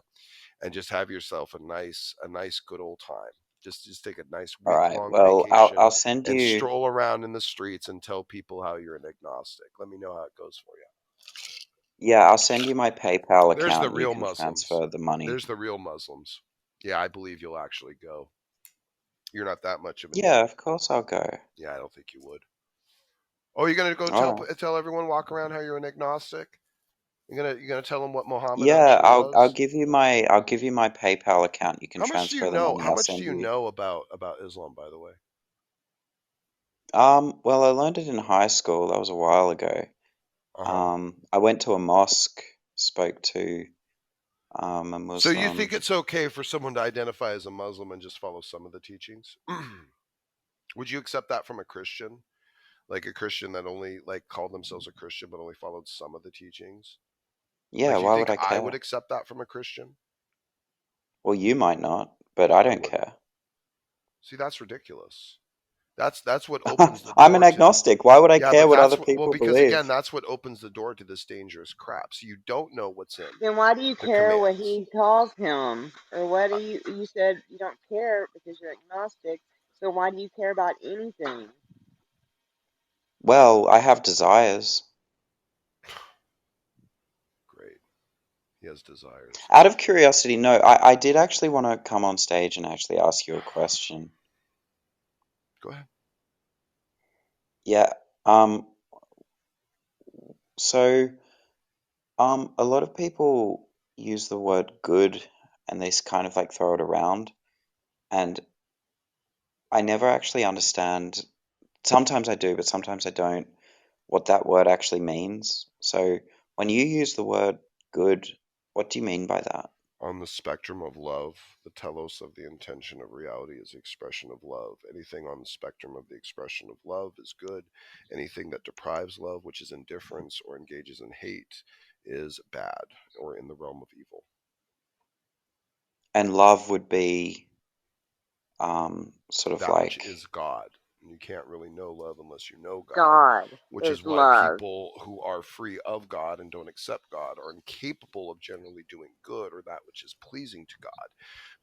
and just have yourself a nice good old time. Just take a nice week Alright, long well, vacation I'll send and you. stroll around in the streets and tell people how you're an agnostic. Let me know how it goes for you. Yeah, I'll send you my PayPal There's the account and you real can Muslims. transfer the money. There's the real Muslims. Yeah, I believe you'll actually go. You're not that much of an Yeah, idiot. of course I'll go. Yeah, I don't think you would. Oh, you're gonna go Alright. tell everyone, walk around how you're an agnostic? You're gonna tell them what Muhammad Yeah, actually I'll was? give you my PayPal account. You can How much do you transfer the know? money. How I'll much do send you you. know about Islam, by the way? Well, I learned it in high school. That was a while ago. Uh huh. I went to a mosque, spoke to a So you think Muslim. it's okay for someone to identify as a Muslim and just follow some of the teachings? Would you accept that from a Christian? Like a Christian that only like called themselves a Christian but only followed some of the teachings? Yeah, Like, you why would think I I would care? accept that from a Christian? Well, you might not, but I I don't wouldn't. care. See, that's ridiculous. That's what opens the I'm an door to the. agnostic. Why would I Yeah, care but what other well, people because again, believe? that's what opens the door to this dangerous crap. So you don't know what's in Then why do you the care what commands. he calls him? Or what Uh, do you said you don't care because you're agnostic. So why do you care about anything? Well, I have desires. Great, he has desires. Out of curiosity, no, I did actually want to come on stage and actually ask you a question. Go ahead. Yeah. So, a lot of people use the word good and they kind of like throw it around, and I never actually understand. Sometimes I do, but sometimes I don't, what that word actually means. So, when you use the word good, what do you mean by that? On the spectrum of love, the telos of the intention of reality is the expression of love. Anything on the spectrum of the expression of love is good. Anything that deprives love, which is indifference or engages in hate, is bad or in the realm of evil. And love would be sort of That which like, is God. You can't really know love unless you know God, God which is is why love. people who are free of God and don't accept God are incapable of generally doing good or that which is pleasing to God,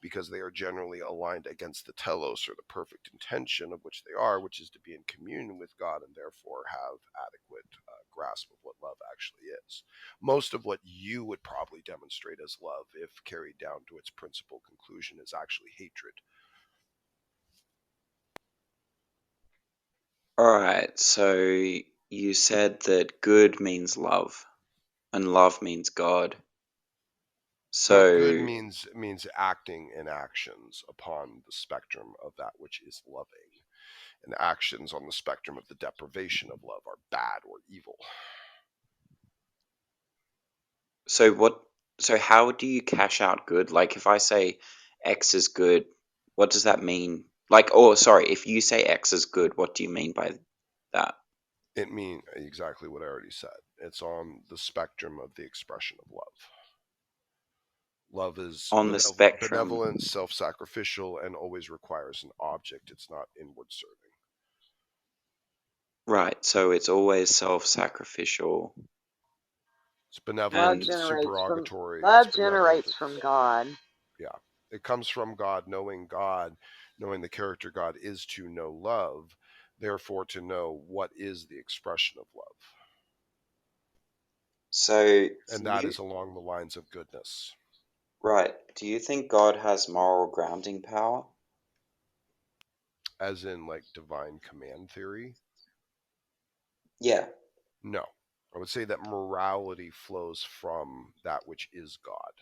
because they are generally aligned against the telos or the perfect intention of which they are, which is to be in communion with God and therefore have adequate grasp of what love actually is. Most of what you would probably demonstrate as love, if carried down to its principal conclusion, is actually hatred. alright, so you said that good means love and love means God. Well, good So, means acting in actions upon the spectrum of that which is loving, and actions on the spectrum of the deprivation of love are bad or evil. so what, so how do you cash out good? Like if I say X is good, what does that mean? Like, oh, sorry, if you say X is good, what do you mean by that? It means exactly what I already said. It's on the spectrum of the expression of love. Love is On the spectrum, benevolent, self-sacrificial, and always requires an object. It's not inward serving. right, so it's always self-sacrificial It's benevolent. Love and It's generates from supererogatory. It's love benevolent. generates from It's God. yeah. It comes from God, knowing the character God is to know love, therefore to know what is the expression of love, so and do that you, is along the lines of goodness. right, do you think God has moral grounding power? As in, like, divine command theory? Yeah. No. I would say that morality flows from that which is God.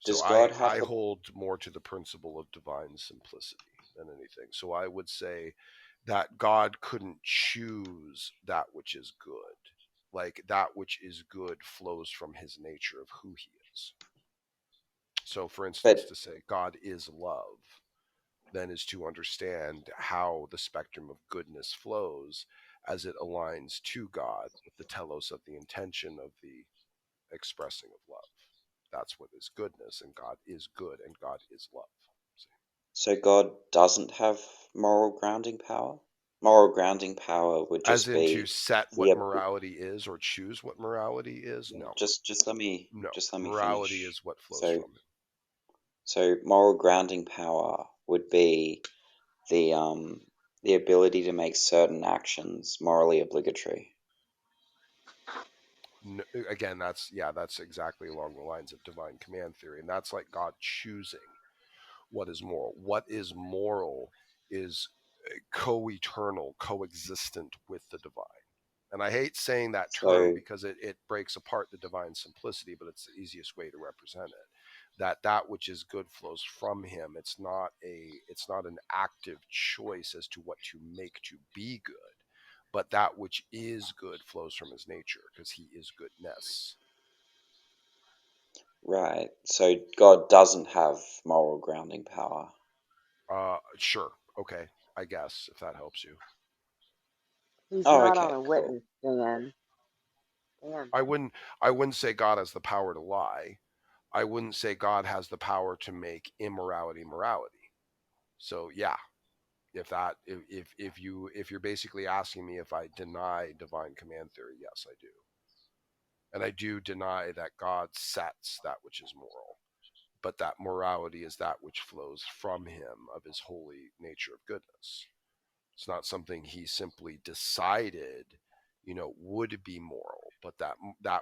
So Does I, God have I the, hold more to the principle of divine simplicity than anything. So I would say that God couldn't choose that which is good. Like, that which is good flows from his nature of who he is. So, for instance, but to say God is love, then is to understand how the spectrum of goodness flows as it aligns to God with the telos of the intention of the expressing of love. That's what is goodness, and God is good, and God is love. See? so God doesn't have moral grounding power? Moral grounding power would As just in, to be set the what morality is or choose what morality is? No. just No. let me Morality finish. is what flows So from him. moral grounding power would be the ability to make certain actions morally obligatory. No, again, that's exactly along the lines of divine command theory, and that's like God choosing what is moral. What is moral is co-eternal, coexistent with the divine. And I hate saying that term So because it breaks apart the divine simplicity, but it's the easiest way to represent it. That which is good flows from him. It's not an active choice as to what to make to be good, but that which is good flows from his nature because he is goodness. right, so God doesn't have moral grounding power. Sure, okay, I guess if that helps you. He's Oh, not on okay, a cool. witness stand. And I wouldn't say God has the power to lie. I wouldn't say God has the power to make immorality morality. So yeah, if you're basically asking me if I deny divine command theory, yes, I do. And I do deny that God sets that which is moral, but that morality is that which flows from him of his holy nature of goodness. It's not something he simply decided, would be moral, but that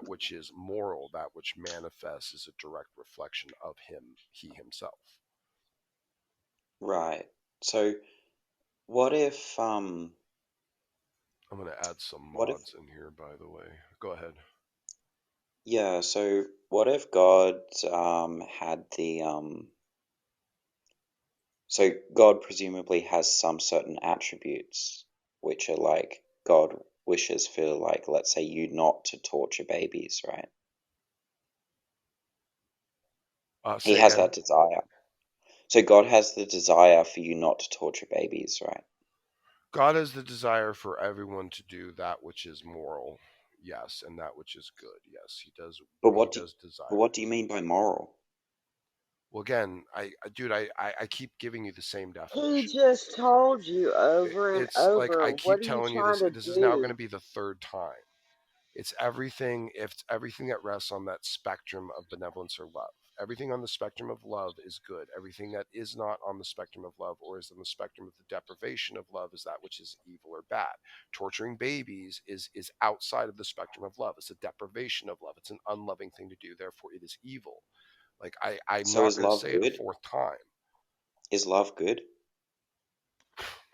which is moral, that which manifests, is a direct reflection of him, he himself. Right. So what if I'm going to add some what if mods in here, by the way. Go ahead. yeah, so what if God had the so God presumably has some certain attributes which are like God wishes for, like, let's say, you not to torture babies, right? He Say has again. that desire. So God has the desire for you not to torture babies, right? God has the desire for everyone to do that which is moral, yes, and that which is good, yes. He does. But He what do does but desire what do you good. mean by moral? Well, again, dude, I keep giving you the same he definition. just told you over and It's like over. I What keep are you telling you trying this. to This is now going do? to be the third time. It's everything. If it's everything that rests on that spectrum of benevolence or love. Everything on the spectrum of love is good. Everything that is not on the spectrum of love or is on the spectrum of the deprivation of love is that which is evil or bad. Torturing babies is outside of the spectrum of love. It's a deprivation of love. It's an unloving thing to do. Therefore, it is evil. Like I'm So not is going to love say it a good? fourth time. Is love good?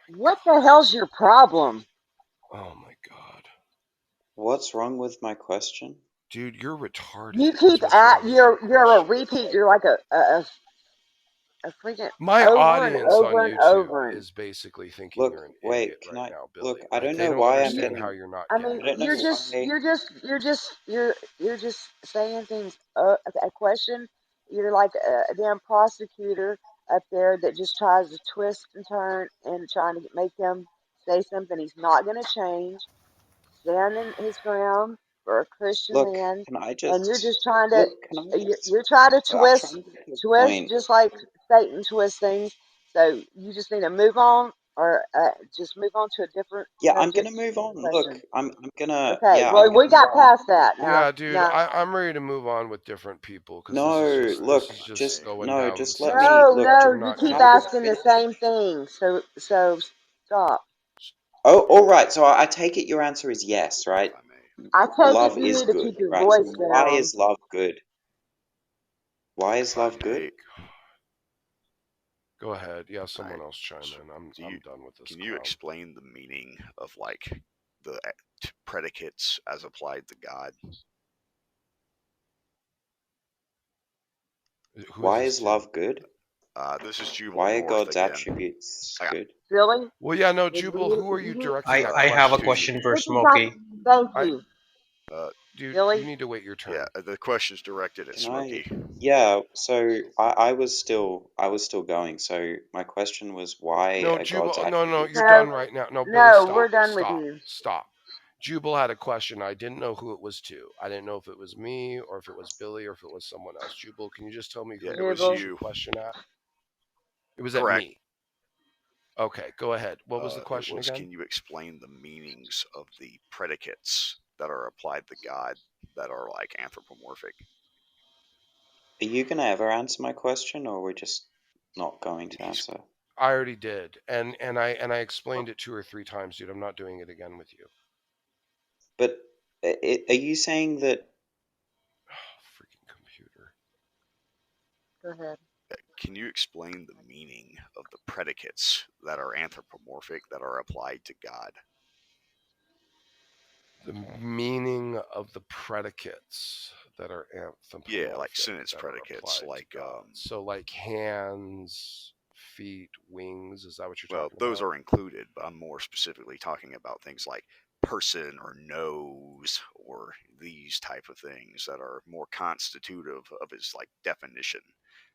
What the hell's your problem? Oh my god. What's wrong with my question? Dude, you're retarded You is keep what's at wrong with your you're a question. repeat. You're like a freaking My over and audience on over and YouTube over. And is basically thinking Look, you're an idiot wait, can right I now, look? Billy. I Like don't they know don't why I'm understand you, how getting. you're not I mean, I getting don't know this. why. you're just saying things. A question. You're like a damn prosecutor up there that just tries to twist and turn and trying to make him say something he's not going to change. Standing his ground for a Christian Look, man, can I and you're just just trying to look? Can I just? you're trying to I'm trying to get to a twist point. just like Satan twists things. So you just need to move on, or just move on to a different Yeah, I'm subject gonna move on. Look, question. I'm gonna. Okay, Yeah, I'm well gonna we move got on. past that now. Yeah, dude, No, I'm ready to move on with different people because No, this look, is just just going no, down the just let cesspool me no, look. that no, you're you not Can keep I getting just at. asking the finish? same thing. So stop. Oh, all right. So I take it your answer is yes, right? if I may. I take it Love you is need to good, keep your right? So voice why down. is love good? Why If is I love good? may, Go ahead. Yeah, all someone right. else chime So in. do I'm you done with this can you clown. explain the meaning of like the predicates as applied to God? Who is Why this is to? love good? This is Jubal Why are North God's again. attributes I got good? Silly. Well, yeah, no, Did Jubal. Who are you you, directing I that I have a to question you. question for this is not. Smokey. Thank I, you, Uh, dude, you silly. need to wait your yeah, turn. the question's directed at Can I? Smokey. Yeah. So I was still going. So my question was, why No, are God's Jubal. No, no, you're attributes done No, right now. No, Billy, no, we're stop, done with stop, you. stop. Jubal had a question. I didn't know who it was to. I didn't know if it was me or if it was Billy or if it was someone else. Jubal, can you just tell me Yeah, who it you was Jubal. aimed your you. question at? It was at Correct. me. Okay, go ahead. What was the It question was, again? can you explain the meanings of the predicates that are applied to God that are like anthropomorphic? Are you gonna ever answer my question, or we're just not going to He's answer? I already did, and I explained it 2 or 3 times, dude. I'm not doing it again with you. But are you saying that? Freaking computer. Go ahead. Can you explain the meaning of the predicates that are anthropomorphic that are applied to God? The meaning of the predicates that are Yeah, like anthropomorphic sentence that are predicates, applied to God. So, like hands, feet, wings. Is that what you're well, talking those about? are included, but I'm more specifically talking about things like person or nose or these type of things that are more constitutive of his like definition.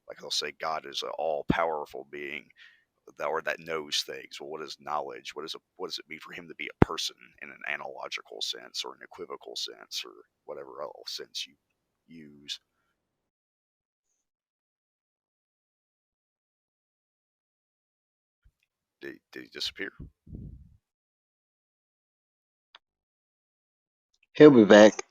Like they'll say God is an all-powerful being. that knows things. Well, what is knowledge? What does it mean for him to be a person in an analogical sense or an equivocal sense or whatever else sense you use? Did he disappear? He'll be back.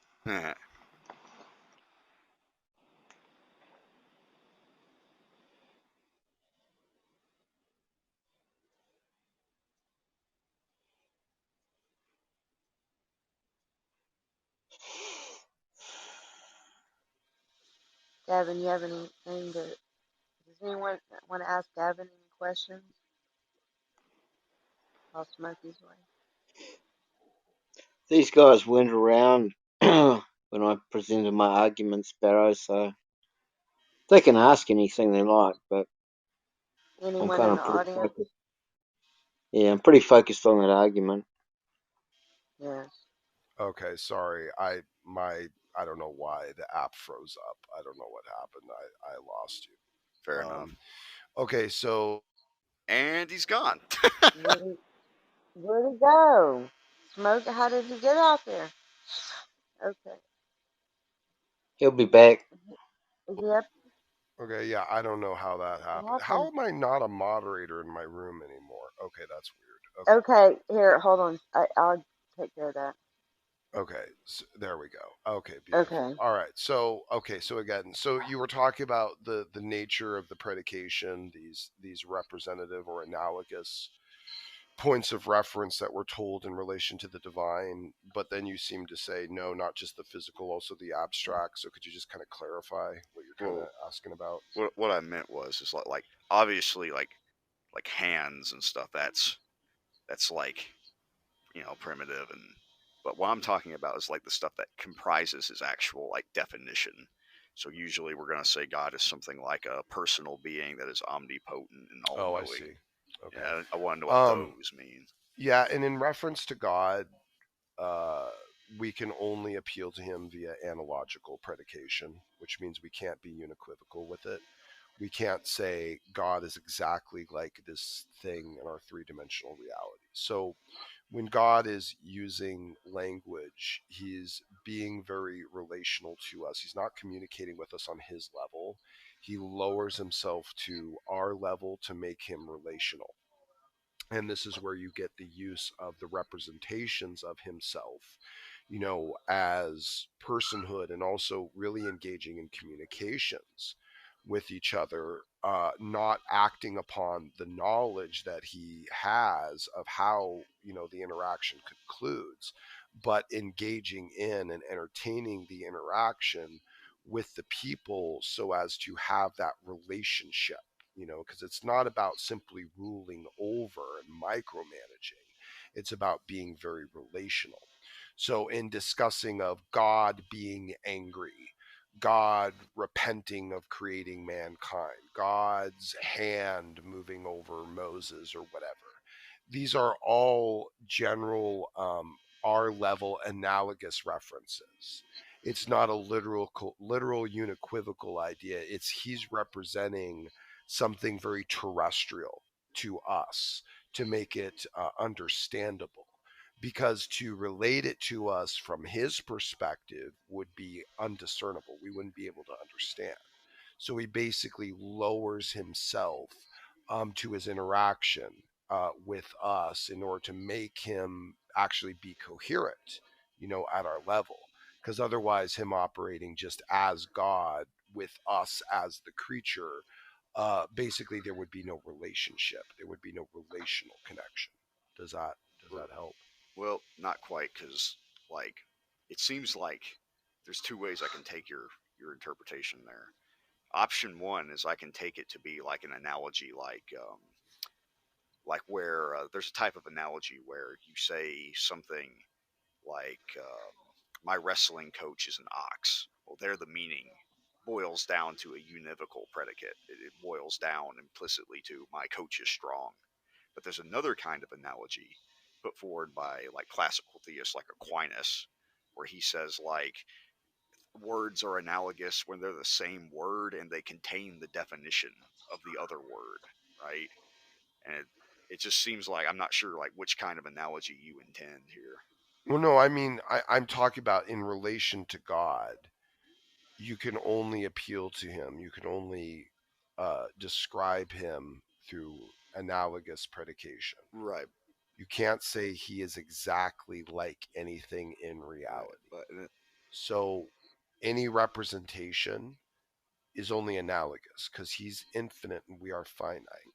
Gavin, you have anything to? Does anyone want to ask Gavin any questions while Smokey's away? These guys went around when I presented my arguments, Barrow, so they can ask anything they like, but I'm Anyone kind in of the pretty audience? focused. Yeah, I'm pretty focused on that argument. Yes. Okay, sorry. I don't know why the app froze up. I don't know what happened. I lost you. Fair enough. Okay, so And he's gone. Where'd he go? Smoke. How did he get out there? Okay. He'll be back. Is he up? okay, yeah, I don't know how that happened. What How happened? am I not a moderator in my room anymore? Okay, that's weird. Okay. Here, hold on. I'll take care of that. Okay, so there we go. Okay, beautiful. Okay. All right. So, okay, so again, so you were talking about the nature of the predication, these representative or analogous points of reference that were told in relation to the divine, but then you seem to say no, not just the physical, also the abstract. So could you just kind of clarify what you're kind of Well, asking about? what I meant was is like obviously like hands and stuff. That's like primitive and but what I'm talking about is like the stuff that comprises his actual like definition. So usually we're going to say God is something like a personal being that is omnipotent and all Oh, I knowing. see. Okay. Yeah, I want to know what those mean. Yeah, and in reference to God, uh, we can only appeal to him via analogical predication, which means we can't be unequivocal with it. We can't say God is exactly like this thing in our three-dimensional reality. So when God is using language, he's being very relational to us. He's not communicating with us on his level. He lowers himself to our level to make him relational. And this is where you get the use of the representations of himself, as personhood, and also really engaging in communications with each other, not acting upon the knowledge that he has of how the interaction concludes, but engaging in and entertaining the interaction with the people so as to have that relationship, because it's not about simply ruling over and micromanaging. It's about being very relational. So in discussing of God being angry, God repenting of creating mankind, God's hand moving over Moses or whatever, these are all general R level analogous references. It's not a literal unequivocal idea. It's he's representing something very terrestrial to us to make it understandable. Because to relate it to us from his perspective would be undiscernible. We wouldn't be able to understand. So he basically lowers himself to his interaction with us in order to make him actually be coherent, at our level. Because otherwise, him operating just as God with us as the creature, basically there would be no relationship. There would be no relational connection. Does that help? Well, not quite because like it seems like there's two ways I can take your interpretation there. Option one is I can take it to be like an analogy, like where there's a type of analogy where you say something like my wrestling coach is an ox. Well, there the meaning boils down to a univocal predicate. It boils down implicitly to my coach is strong. But there's another kind of analogy put forward by like classical theists like Aquinas, where he says like words are analogous when they're the same word and they contain the definition of the other word, right? and it just seems like I'm not sure like which kind of analogy you intend here. Well, no, I mean, I'm talking about in relation to God. You can only appeal to him. You can only describe him through analogous predication. Right, You can't say he is exactly like anything in right, reality. but So any representation is only analogous because he's infinite and we are finite.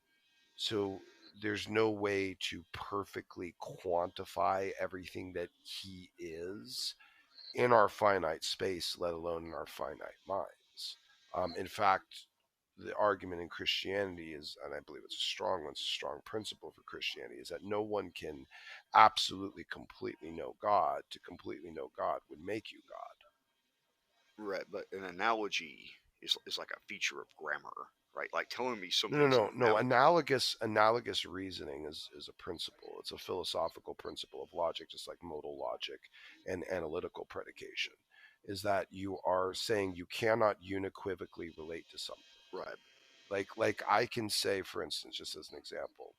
So there's no way to perfectly quantify everything that he is in our finite space, let alone in our finite minds. In fact, the argument in Christianity is, and I believe it's a strong one, it's a strong principle for Christianity, is that no one can absolutely completely know God. To completely know God would make you God. right, but an analogy is like a feature of grammar, right? Like telling me No, no, something's no, an no. Analogous reasoning is a principle. It's a philosophical principle of logic, just like modal logic and analytical predication. Is that you are saying you cannot unequivocally relate to something. right, Like I can say, for instance, just as an example,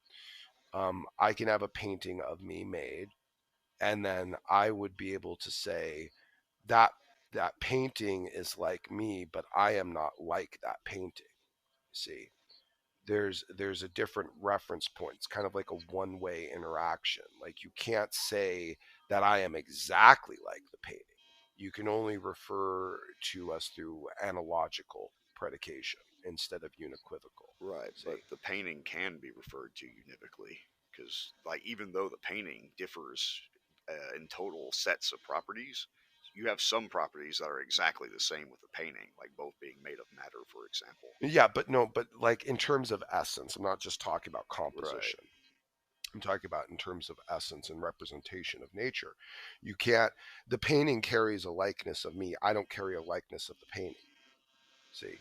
I can have a painting of me made, and then I would be able to say that that painting is like me, but I am not like that painting. See, there's a different reference point. It's kind of like a one-way interaction. Like you can't say that I am exactly like the painting. You can only refer to us through analogical predication instead of unequivocal. right. But See? the painting can be referred to univocally because, like, even though the painting differs in total sets of properties, you have some properties that are exactly the same with the painting, like both being made of matter, for example. Yeah, but no, but like in terms of essence, I'm not just talking about Right, composition. I'm talking about in terms of essence and representation of nature. You can't, the painting carries a likeness of me. I don't carry a likeness of the painting. See,